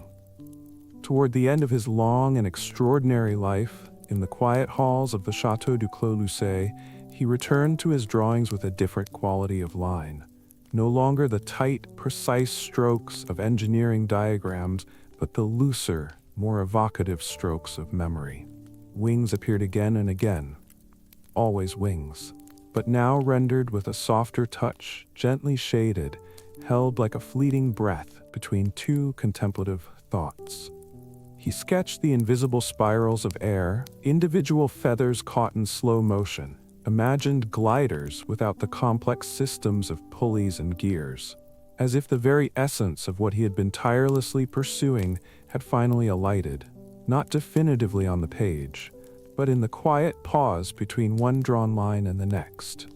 Toward the end of his long and extraordinary life, in the quiet halls of the Château du Clos-Lucé, he returned to his drawings with a different quality of line. No longer the tight, precise strokes of engineering diagrams, but the looser, more evocative strokes of memory. Wings appeared again and again. Always wings, but now rendered with a softer touch, gently shaded, held like a fleeting breath between two contemplative thoughts. He sketched the invisible spirals of air, individual feathers caught in slow motion, imagined gliders without the complex systems of pulleys and gears, as if the very essence of what he had been tirelessly pursuing had finally alighted, not definitively on the page, but in the quiet pause between one drawn line and the next.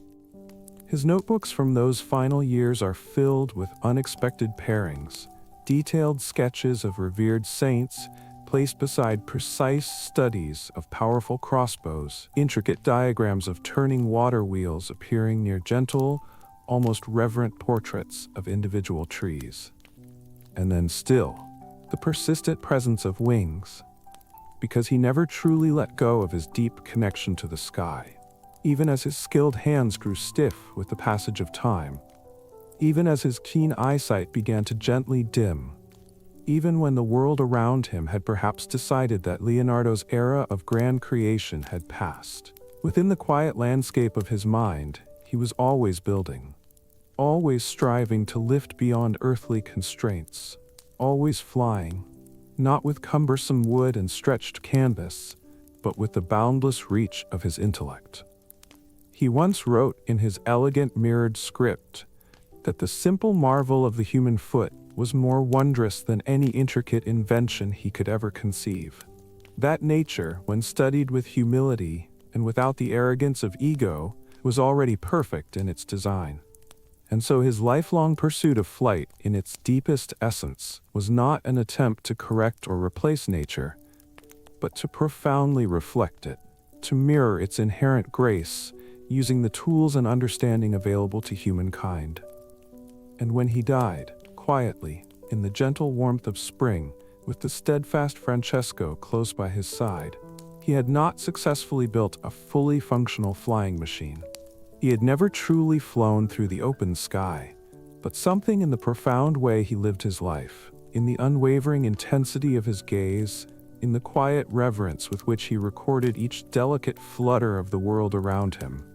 His notebooks from those final years are filled with unexpected pairings, detailed sketches of revered saints, placed beside precise studies of powerful crossbows, intricate diagrams of turning water wheels appearing near gentle, almost reverent portraits of individual trees. And then still, the persistent presence of wings, because he never truly let go of his deep connection to the sky, even as his skilled hands grew stiff with the passage of time, even as his keen eyesight began to gently dim, even when the world around him had perhaps decided that Leonardo's era of grand creation had passed. Within the quiet landscape of his mind, he was always building, always striving to lift beyond earthly constraints, always flying, not with cumbersome wood and stretched canvas, but with the boundless reach of his intellect. He once wrote in his elegant mirrored script that the simple marvel of the human foot was more wondrous than any intricate invention he could ever conceive. That nature, when studied with humility and without the arrogance of ego, was already perfect in its design. And so his lifelong pursuit of flight, in its deepest essence, was not an attempt to correct or replace nature, but to profoundly reflect it, to mirror its inherent grace, using the tools and understanding available to humankind. And when he died, quietly, in the gentle warmth of spring, with the steadfast Francesco close by his side, he had not successfully built a fully functional flying machine. He had never truly flown through the open sky, but something in the profound way he lived his life, in the unwavering intensity of his gaze, in the quiet reverence with which he recorded each delicate flutter of the world around him,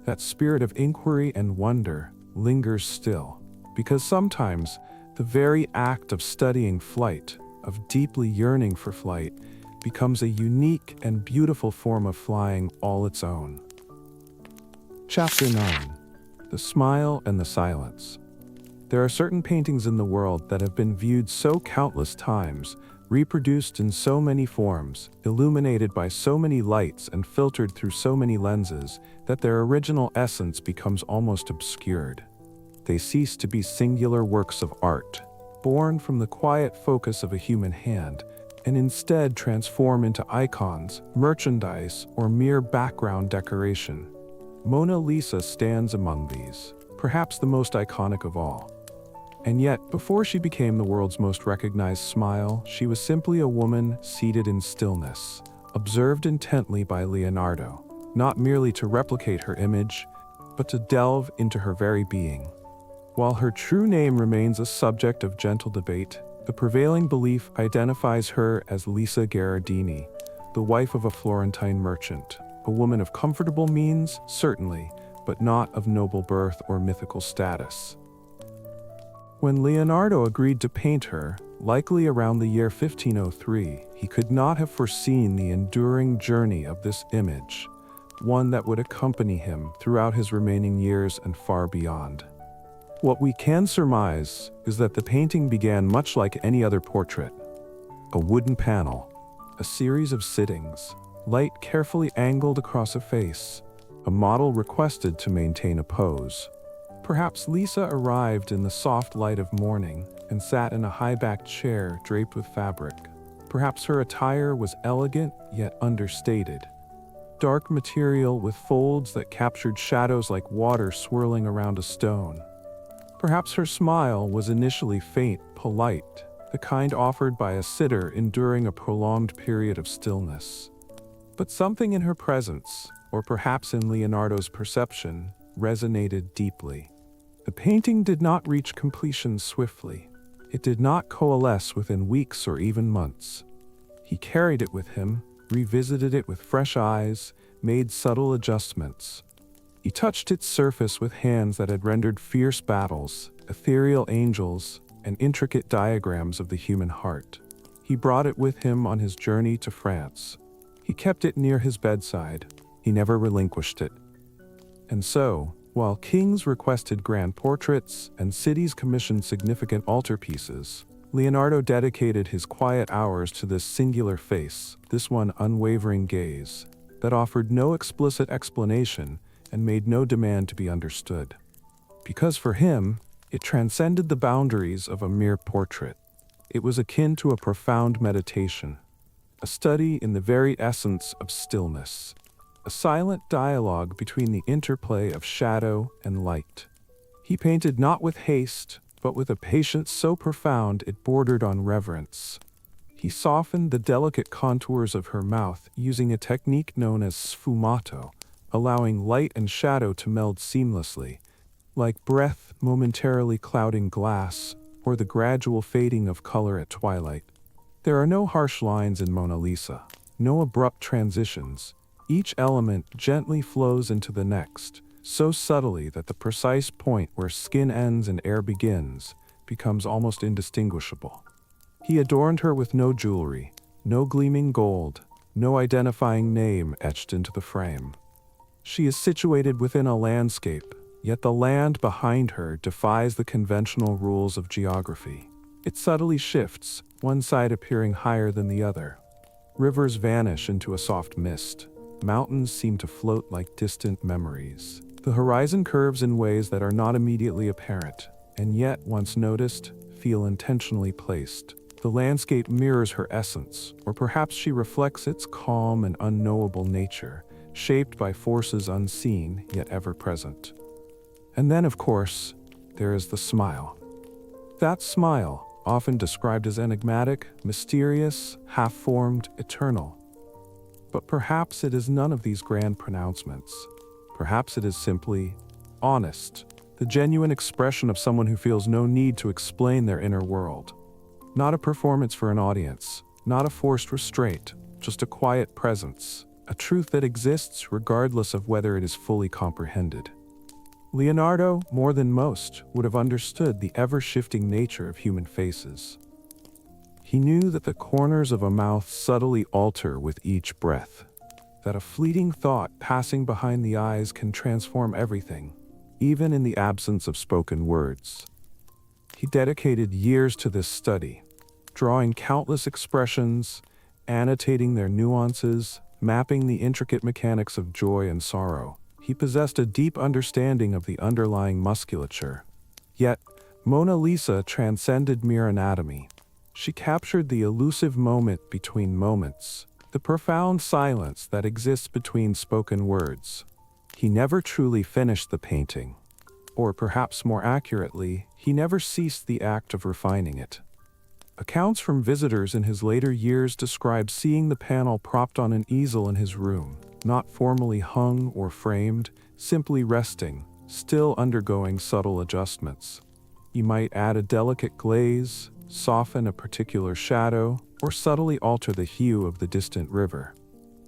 that spirit of inquiry and wonder lingers still, because sometimes the very act of studying flight, of deeply yearning for flight, becomes a unique and beautiful form of flying all its own. Chapter 9. The Smile and the Silence. There are certain paintings in the world that have been viewed so countless times, reproduced in so many forms, illuminated by so many lights and filtered through so many lenses, that their original essence becomes almost obscured. They cease to be singular works of art, born from the quiet focus of a human hand, and instead transform into icons, merchandise, or mere background decoration. Mona Lisa stands among these, perhaps the most iconic of all. And yet, before she became the world's most recognized smile, she was simply a woman seated in stillness, observed intently by Leonardo, not merely to replicate her image, but to delve into her very being. While her true name remains a subject of gentle debate, the prevailing belief identifies her as Lisa Gherardini, the wife of a Florentine merchant, a woman of comfortable means, certainly, but not of noble birth or mythical status. When Leonardo agreed to paint her, likely around the year 1503, he could not have foreseen the enduring journey of this image, one that would accompany him throughout his remaining years and far beyond. What we can surmise is that the painting began much like any other portrait. A wooden panel, a series of sittings, light carefully angled across a face, a model requested to maintain a pose. Perhaps Lisa arrived in the soft light of morning and sat in a high-backed chair draped with fabric. Perhaps her attire was elegant yet understated. Dark material with folds that captured shadows like water swirling around a stone. Perhaps her smile was initially faint, polite, the kind offered by a sitter enduring a prolonged period of stillness. But something in her presence, or perhaps in Leonardo's perception, resonated deeply. The painting did not reach completion swiftly. It did not coalesce within weeks or even months. He carried it with him, revisited it with fresh eyes, made subtle adjustments. He touched its surface with hands that had rendered fierce battles, ethereal angels, and intricate diagrams of the human heart. He brought it with him on his journey to France. He kept it near his bedside. He never relinquished it. And so, while kings requested grand portraits and cities commissioned significant altarpieces, Leonardo dedicated his quiet hours to this singular face, this one unwavering gaze, that offered no explicit explanation and made no demand to be understood. Because for him, it transcended the boundaries of a mere portrait. It was akin to a profound meditation, a study in the very essence of stillness, a silent dialogue between the interplay of shadow and light. He painted not with haste, but with a patience so profound it bordered on reverence. He softened the delicate contours of her mouth using a technique known as sfumato, allowing light and shadow to meld seamlessly, like breath momentarily clouding glass or the gradual fading of color at twilight. There are no harsh lines in Mona Lisa, no abrupt transitions. Each element gently flows into the next, so subtly that the precise point where skin ends and air begins becomes almost indistinguishable. He adorned her with no jewelry, no gleaming gold, no identifying name etched into the frame. She is situated within a landscape, yet the land behind her defies the conventional rules of geography. It subtly shifts, one side appearing higher than the other. Rivers vanish into a soft mist. Mountains seem to float like distant memories. The horizon curves in ways that are not immediately apparent, and yet, once noticed, feel intentionally placed. The landscape mirrors her essence, or perhaps she reflects its calm and unknowable nature, shaped by forces unseen yet ever present. And then, of course, there is the smile. That smile, often described as enigmatic, mysterious, half-formed, eternal. But perhaps it is none of these grand pronouncements. Perhaps it is simply honest, the genuine expression of someone who feels no need to explain their inner world. Not a performance for an audience, not a forced restraint, just a quiet presence, a truth that exists regardless of whether it is fully comprehended. Leonardo, more than most, would have understood the ever-shifting nature of human faces. He knew that the corners of a mouth subtly alter with each breath, that a fleeting thought passing behind the eyes can transform everything, even in the absence of spoken words. He dedicated years to this study, drawing countless expressions, annotating their nuances, mapping the intricate mechanics of joy and sorrow. He possessed a deep understanding of the underlying musculature. Yet, Mona Lisa transcended mere anatomy. She captured the elusive moment between moments, the profound silence that exists between spoken words. He never truly finished the painting, or perhaps more accurately, he never ceased the act of refining it. Accounts from visitors in his later years describe seeing the panel propped on an easel in his room, not formally hung or framed, simply resting, still undergoing subtle adjustments. You might add a delicate glaze, soften a particular shadow, or subtly alter the hue of the distant river.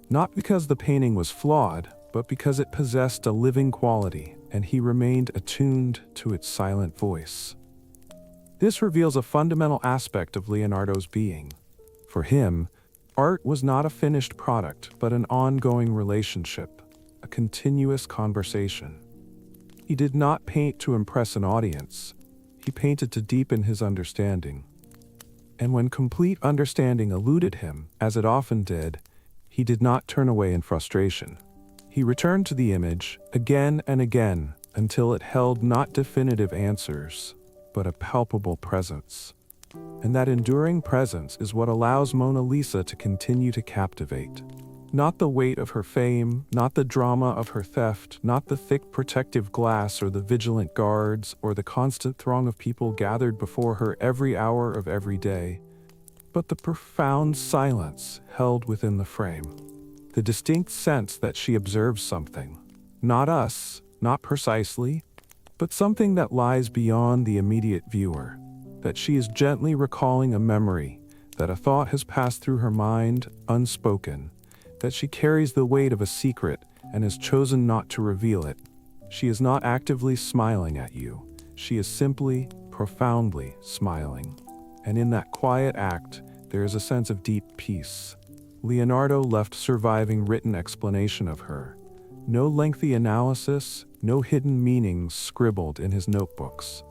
Not because the painting was flawed, but because it possessed a living quality, and he remained attuned to its silent voice. This reveals a fundamental aspect of Leonardo's being. For him, art was not a finished product, but an ongoing relationship, a continuous conversation. He did not paint to impress an audience. He painted to deepen his understanding. And when complete understanding eluded him, as it often did, he did not turn away in frustration. He returned to the image again and again until it held not definitive answers, but a palpable presence. And that enduring presence is what allows Mona Lisa to continue to captivate. Not the weight of her fame, not the drama of her theft, not the thick protective glass or the vigilant guards or the constant throng of people gathered before her every hour of every day, but the profound silence held within the frame. The distinct sense that she observes something. Not us, not precisely, but something that lies beyond the immediate viewer. That she is gently recalling a memory, that a thought has passed through her mind, unspoken, that she carries the weight of a secret and has chosen not to reveal it. She is not actively smiling at you. She is simply, profoundly smiling. And in that quiet act, there is a sense of deep peace. Leonardo left surviving written explanation of her. No lengthy analysis, no hidden meanings scribbled in his notebooks.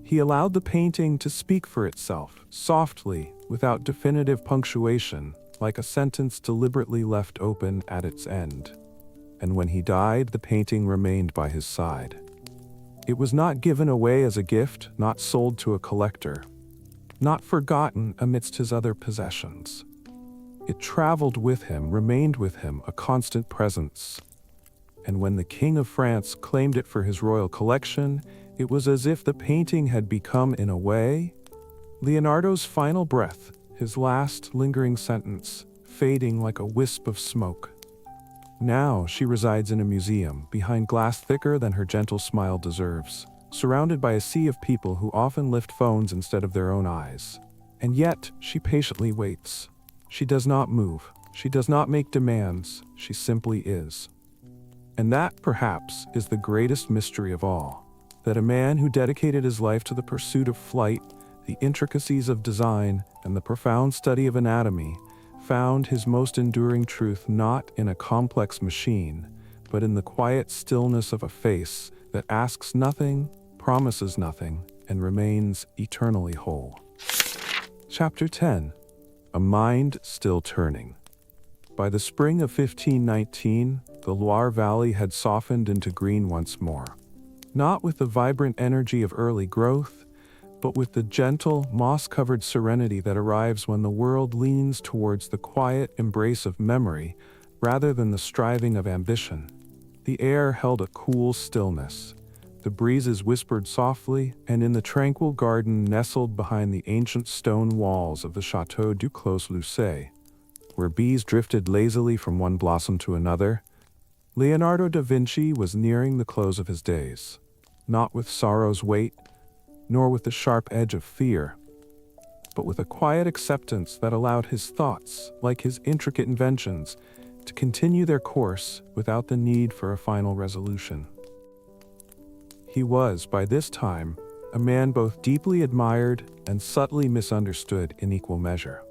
He allowed the painting to speak for itself, softly, without definitive punctuation, like a sentence deliberately left open at its end. And when he died, the painting remained by his side. It was not given away as a gift, not sold to a collector, not forgotten amidst his other possessions. It traveled with him, remained with him, a constant presence. And when the King of France claimed it for his royal collection, it was as if the painting had become, in a way, Leonardo's final breath, his last lingering sentence, fading like a wisp of smoke. Now she resides in a museum, behind glass thicker than her gentle smile deserves, surrounded by a sea of people who often lift phones instead of their own eyes. And yet, she patiently waits. She does not move. She does not make demands. She simply is. And that, perhaps, is the greatest mystery of all. That a man who dedicated his life to the pursuit of flight, the intricacies of design, and the profound study of anatomy, found his most enduring truth not in a complex machine, but in the quiet stillness of a face that asks nothing, promises nothing, and remains eternally whole. Chapter 10. A Mind Still Turning. By the spring of 1519, the Loire Valley had softened into green once more. Not with the vibrant energy of early growth, but with the gentle, moss-covered serenity that arrives when the world leans towards the quiet embrace of memory rather than the striving of ambition. The air held a cool stillness. The breezes whispered softly, and in the tranquil garden nestled behind the ancient stone walls of the Château du Clos-Lucé, where bees drifted lazily from one blossom to another, Leonardo da Vinci was nearing the close of his days, not with sorrow's weight, nor with the sharp edge of fear, but with a quiet acceptance that allowed his thoughts, like his intricate inventions, to continue their course without the need for a final resolution. He was, by this time, a man both deeply admired and subtly misunderstood in equal measure.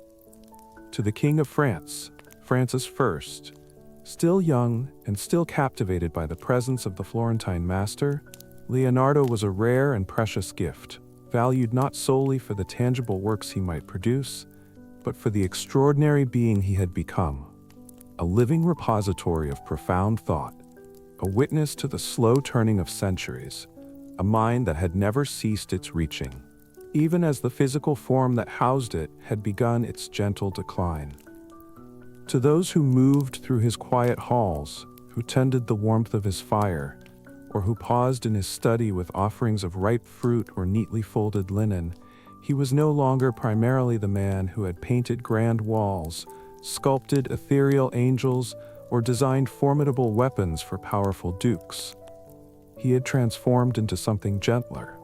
To the King of France, Francis I, still young and still captivated by the presence of the Florentine master, Leonardo was a rare and precious gift, valued not solely for the tangible works he might produce, but for the extraordinary being he had become, a living repository of profound thought, a witness to the slow turning of centuries, a mind that had never ceased its reaching, even as the physical form that housed it had begun its gentle decline. To those who moved through his quiet halls, who tended the warmth of his fire, or who paused in his study with offerings of ripe fruit or neatly folded linen, He was no longer primarily the man who had painted grand walls, sculpted ethereal angels, or designed formidable weapons for powerful dukes. He had transformed into something gentler,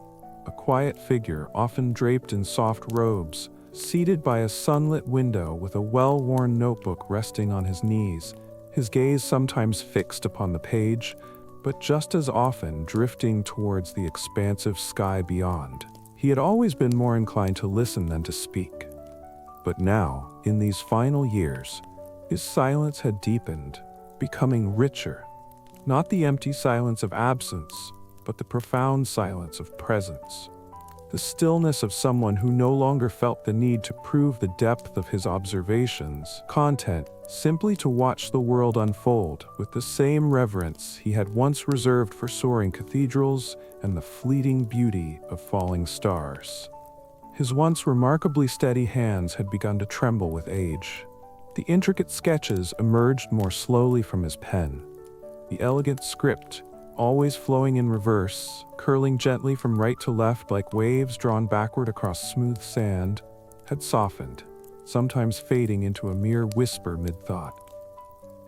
a quiet figure often draped in soft robes, seated by a sunlit window with a well-worn notebook resting on his knees, his gaze sometimes fixed upon the page, but just as often drifting towards the expansive sky beyond. He had always been more inclined to listen than to speak. But now, in these final years, his silence had deepened, becoming richer. Not the empty silence of absence, but the profound silence of presence. The stillness of someone who no longer felt the need to prove the depth of his observations, content, simply to watch the world unfold with the same reverence he had once reserved for soaring cathedrals and the fleeting beauty of falling stars. His once remarkably steady hands had begun to tremble with age. The intricate sketches emerged more slowly from his pen. The elegant script, always flowing in reverse, curling gently from right to left like waves drawn backward across smooth sand, had softened, sometimes fading into a mere whisper mid-thought.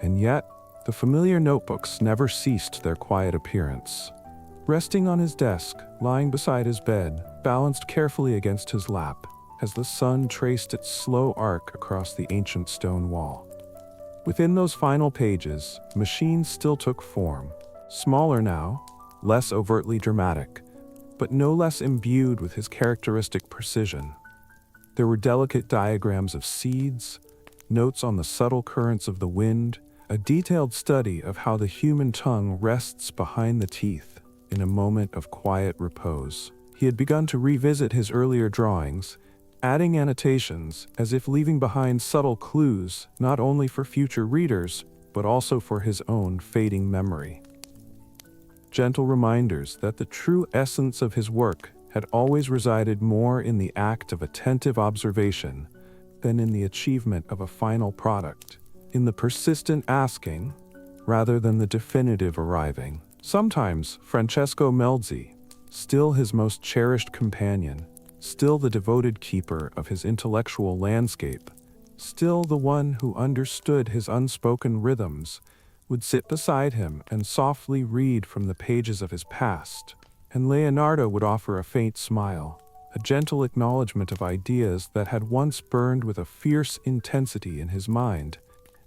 And yet, the familiar notebooks never ceased their quiet appearance. Resting on his desk, lying beside his bed, balanced carefully against his lap, as the sun traced its slow arc across the ancient stone wall. Within those final pages, machines still took form, smaller now, less overtly dramatic, but no less imbued with his characteristic precision. There were delicate diagrams of seeds, notes on the subtle currents of the wind, a detailed study of how the human tongue rests behind the teeth in a moment of quiet repose. He had begun to revisit his earlier drawings, adding annotations as if leaving behind subtle clues not only for future readers, but also for his own fading memory. Gentle reminders that the true essence of his work had always resided more in the act of attentive observation than in the achievement of a final product, in the persistent asking rather than the definitive arriving. Sometimes Francesco Melzi, still his most cherished companion, still the devoted keeper of his intellectual landscape, still the one who understood his unspoken rhythms, would sit beside him and softly read from the pages of his past, and Leonardo would offer a faint smile, a gentle acknowledgement of ideas that had once burned with a fierce intensity in his mind,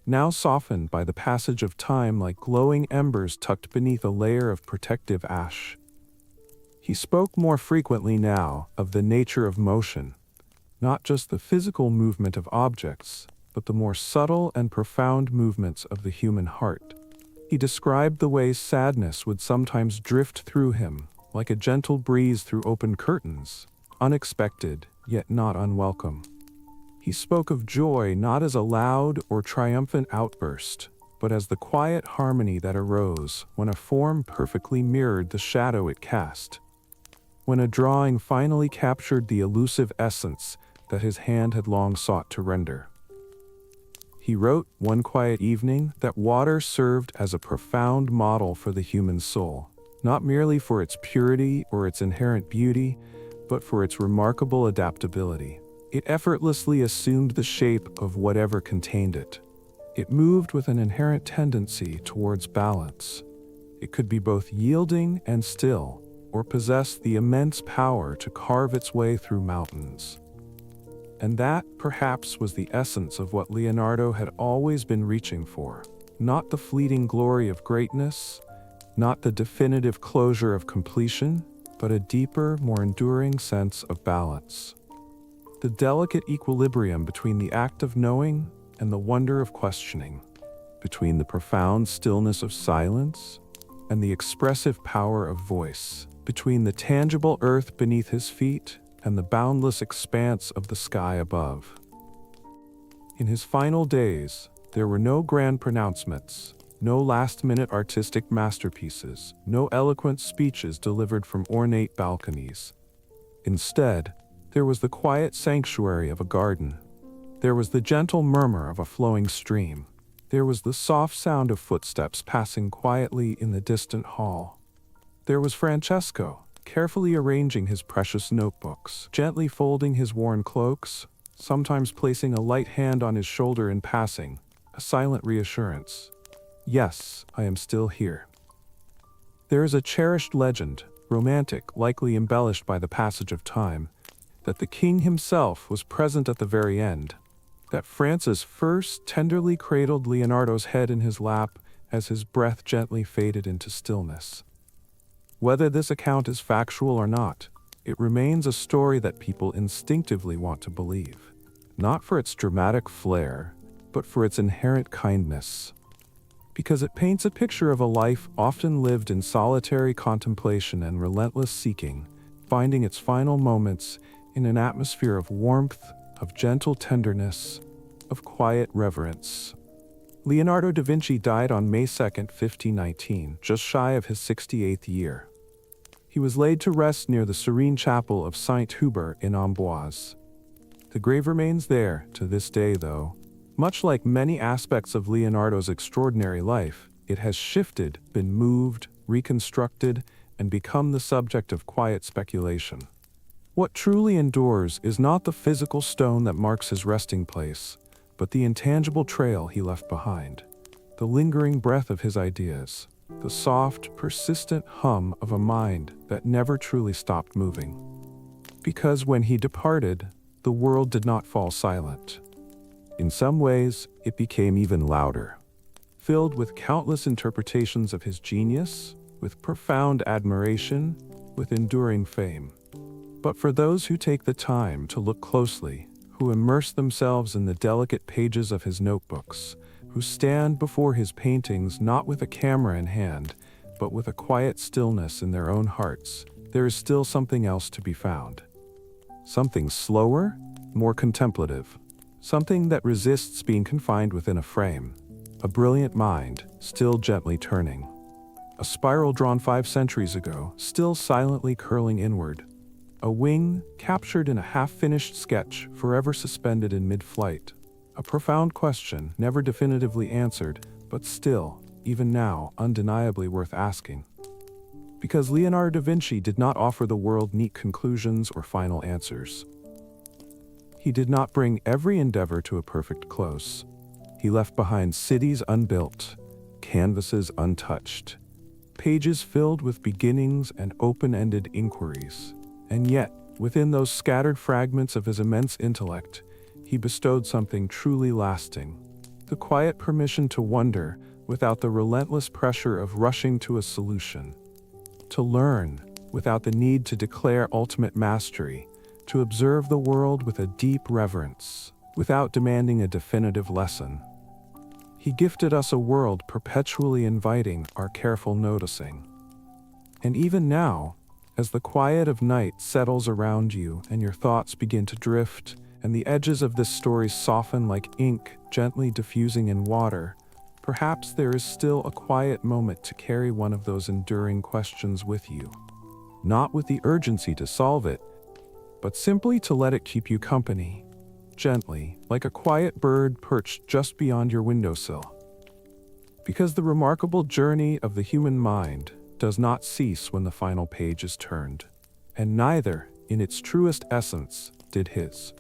now softened by the passage of time like glowing embers tucked beneath a layer of protective ash. He spoke more frequently now of the nature of motion, not just the physical movement of objects, but the more subtle and profound movements of the human heart. He described the way sadness would sometimes drift through him, like a gentle breeze through open curtains, unexpected, yet not unwelcome. He spoke of joy not as a loud or triumphant outburst, but as the quiet harmony that arose when a form perfectly mirrored the shadow it cast, when a drawing finally captured the elusive essence that his hand had long sought to render. He wrote one quiet evening that water served as a profound model for the human soul, not merely for its purity or its inherent beauty, but for its remarkable adaptability. It effortlessly assumed the shape of whatever contained it. It moved with an inherent tendency towards balance. It could be both yielding and still, or possess the immense power to carve its way through mountains. And that, perhaps, was the essence of what Leonardo had always been reaching for. Not the fleeting glory of greatness, not the definitive closure of completion, but a deeper, more enduring sense of balance. The delicate equilibrium between the act of knowing and the wonder of questioning, between the profound stillness of silence and the expressive power of voice, between the tangible earth beneath his feet and the boundless expanse of the sky above. In his final days, there were no grand pronouncements, no last-minute artistic masterpieces, no eloquent speeches delivered from ornate balconies. Instead, there was the quiet sanctuary of a garden. There was the gentle murmur of a flowing stream. There was the soft sound of footsteps passing quietly in the distant hall. There was Francesco, carefully arranging his precious notebooks, gently folding his worn cloaks, sometimes placing a light hand on his shoulder in passing, a silent reassurance. Yes, I am still here. There is a cherished legend, romantic, likely embellished by the passage of time, that the king himself was present at the very end, that Francis first tenderly cradled Leonardo's head in his lap as his breath gently faded into stillness. Whether this account is factual or not, it remains a story that people instinctively want to believe, not for its dramatic flair, but for its inherent kindness. Because it paints a picture of a life often lived in solitary contemplation and relentless seeking, finding its final moments in an atmosphere of warmth, of gentle tenderness, of quiet reverence. Leonardo da Vinci died on May 2, 1519, just shy of his 68th year. He was laid to rest near the serene chapel of Saint Hubert in Amboise. The grave remains there to this day, though. Much like many aspects of Leonardo's extraordinary life, it has shifted, been moved, reconstructed, and become the subject of quiet speculation. What truly endures is not the physical stone that marks his resting place, but the intangible trail he left behind, the lingering breath of his ideas, the soft, persistent hum of a mind that never truly stopped moving. Because when he departed, the world did not fall silent. In some ways, it became even louder, filled with countless interpretations of his genius, with profound admiration, with enduring fame. But for those who take the time to look closely, who immerse themselves in the delicate pages of his notebooks, who stand before his paintings not with a camera in hand, but with a quiet stillness in their own hearts, there is still something else to be found. Something slower, more contemplative, something that resists being confined within a frame, a brilliant mind, still gently turning. A spiral drawn 5 centuries ago, still silently curling inward. A wing captured in a half-finished sketch, forever suspended in mid-flight. A profound question, never definitively answered, but still, even now, undeniably worth asking. Because Leonardo da Vinci did not offer the world neat conclusions or final answers. He did not bring every endeavor to a perfect close. He left behind cities unbuilt, canvases untouched, pages filled with beginnings and open-ended inquiries. And yet, within those scattered fragments of his immense intellect, he bestowed something truly lasting. The quiet permission to wonder without the relentless pressure of rushing to a solution. To learn without the need to declare ultimate mastery. To observe the world with a deep reverence, without demanding a definitive lesson. He gifted us a world perpetually inviting our careful noticing. And even now, as the quiet of night settles around you and your thoughts begin to drift, and the edges of this story soften like ink gently diffusing in water, perhaps there is still a quiet moment to carry one of those enduring questions with you. Not with the urgency to solve it, but simply to let it keep you company, gently, like a quiet bird perched just beyond your windowsill. Because the remarkable journey of the human mind does not cease when the final page is turned, and neither, in its truest essence, did his.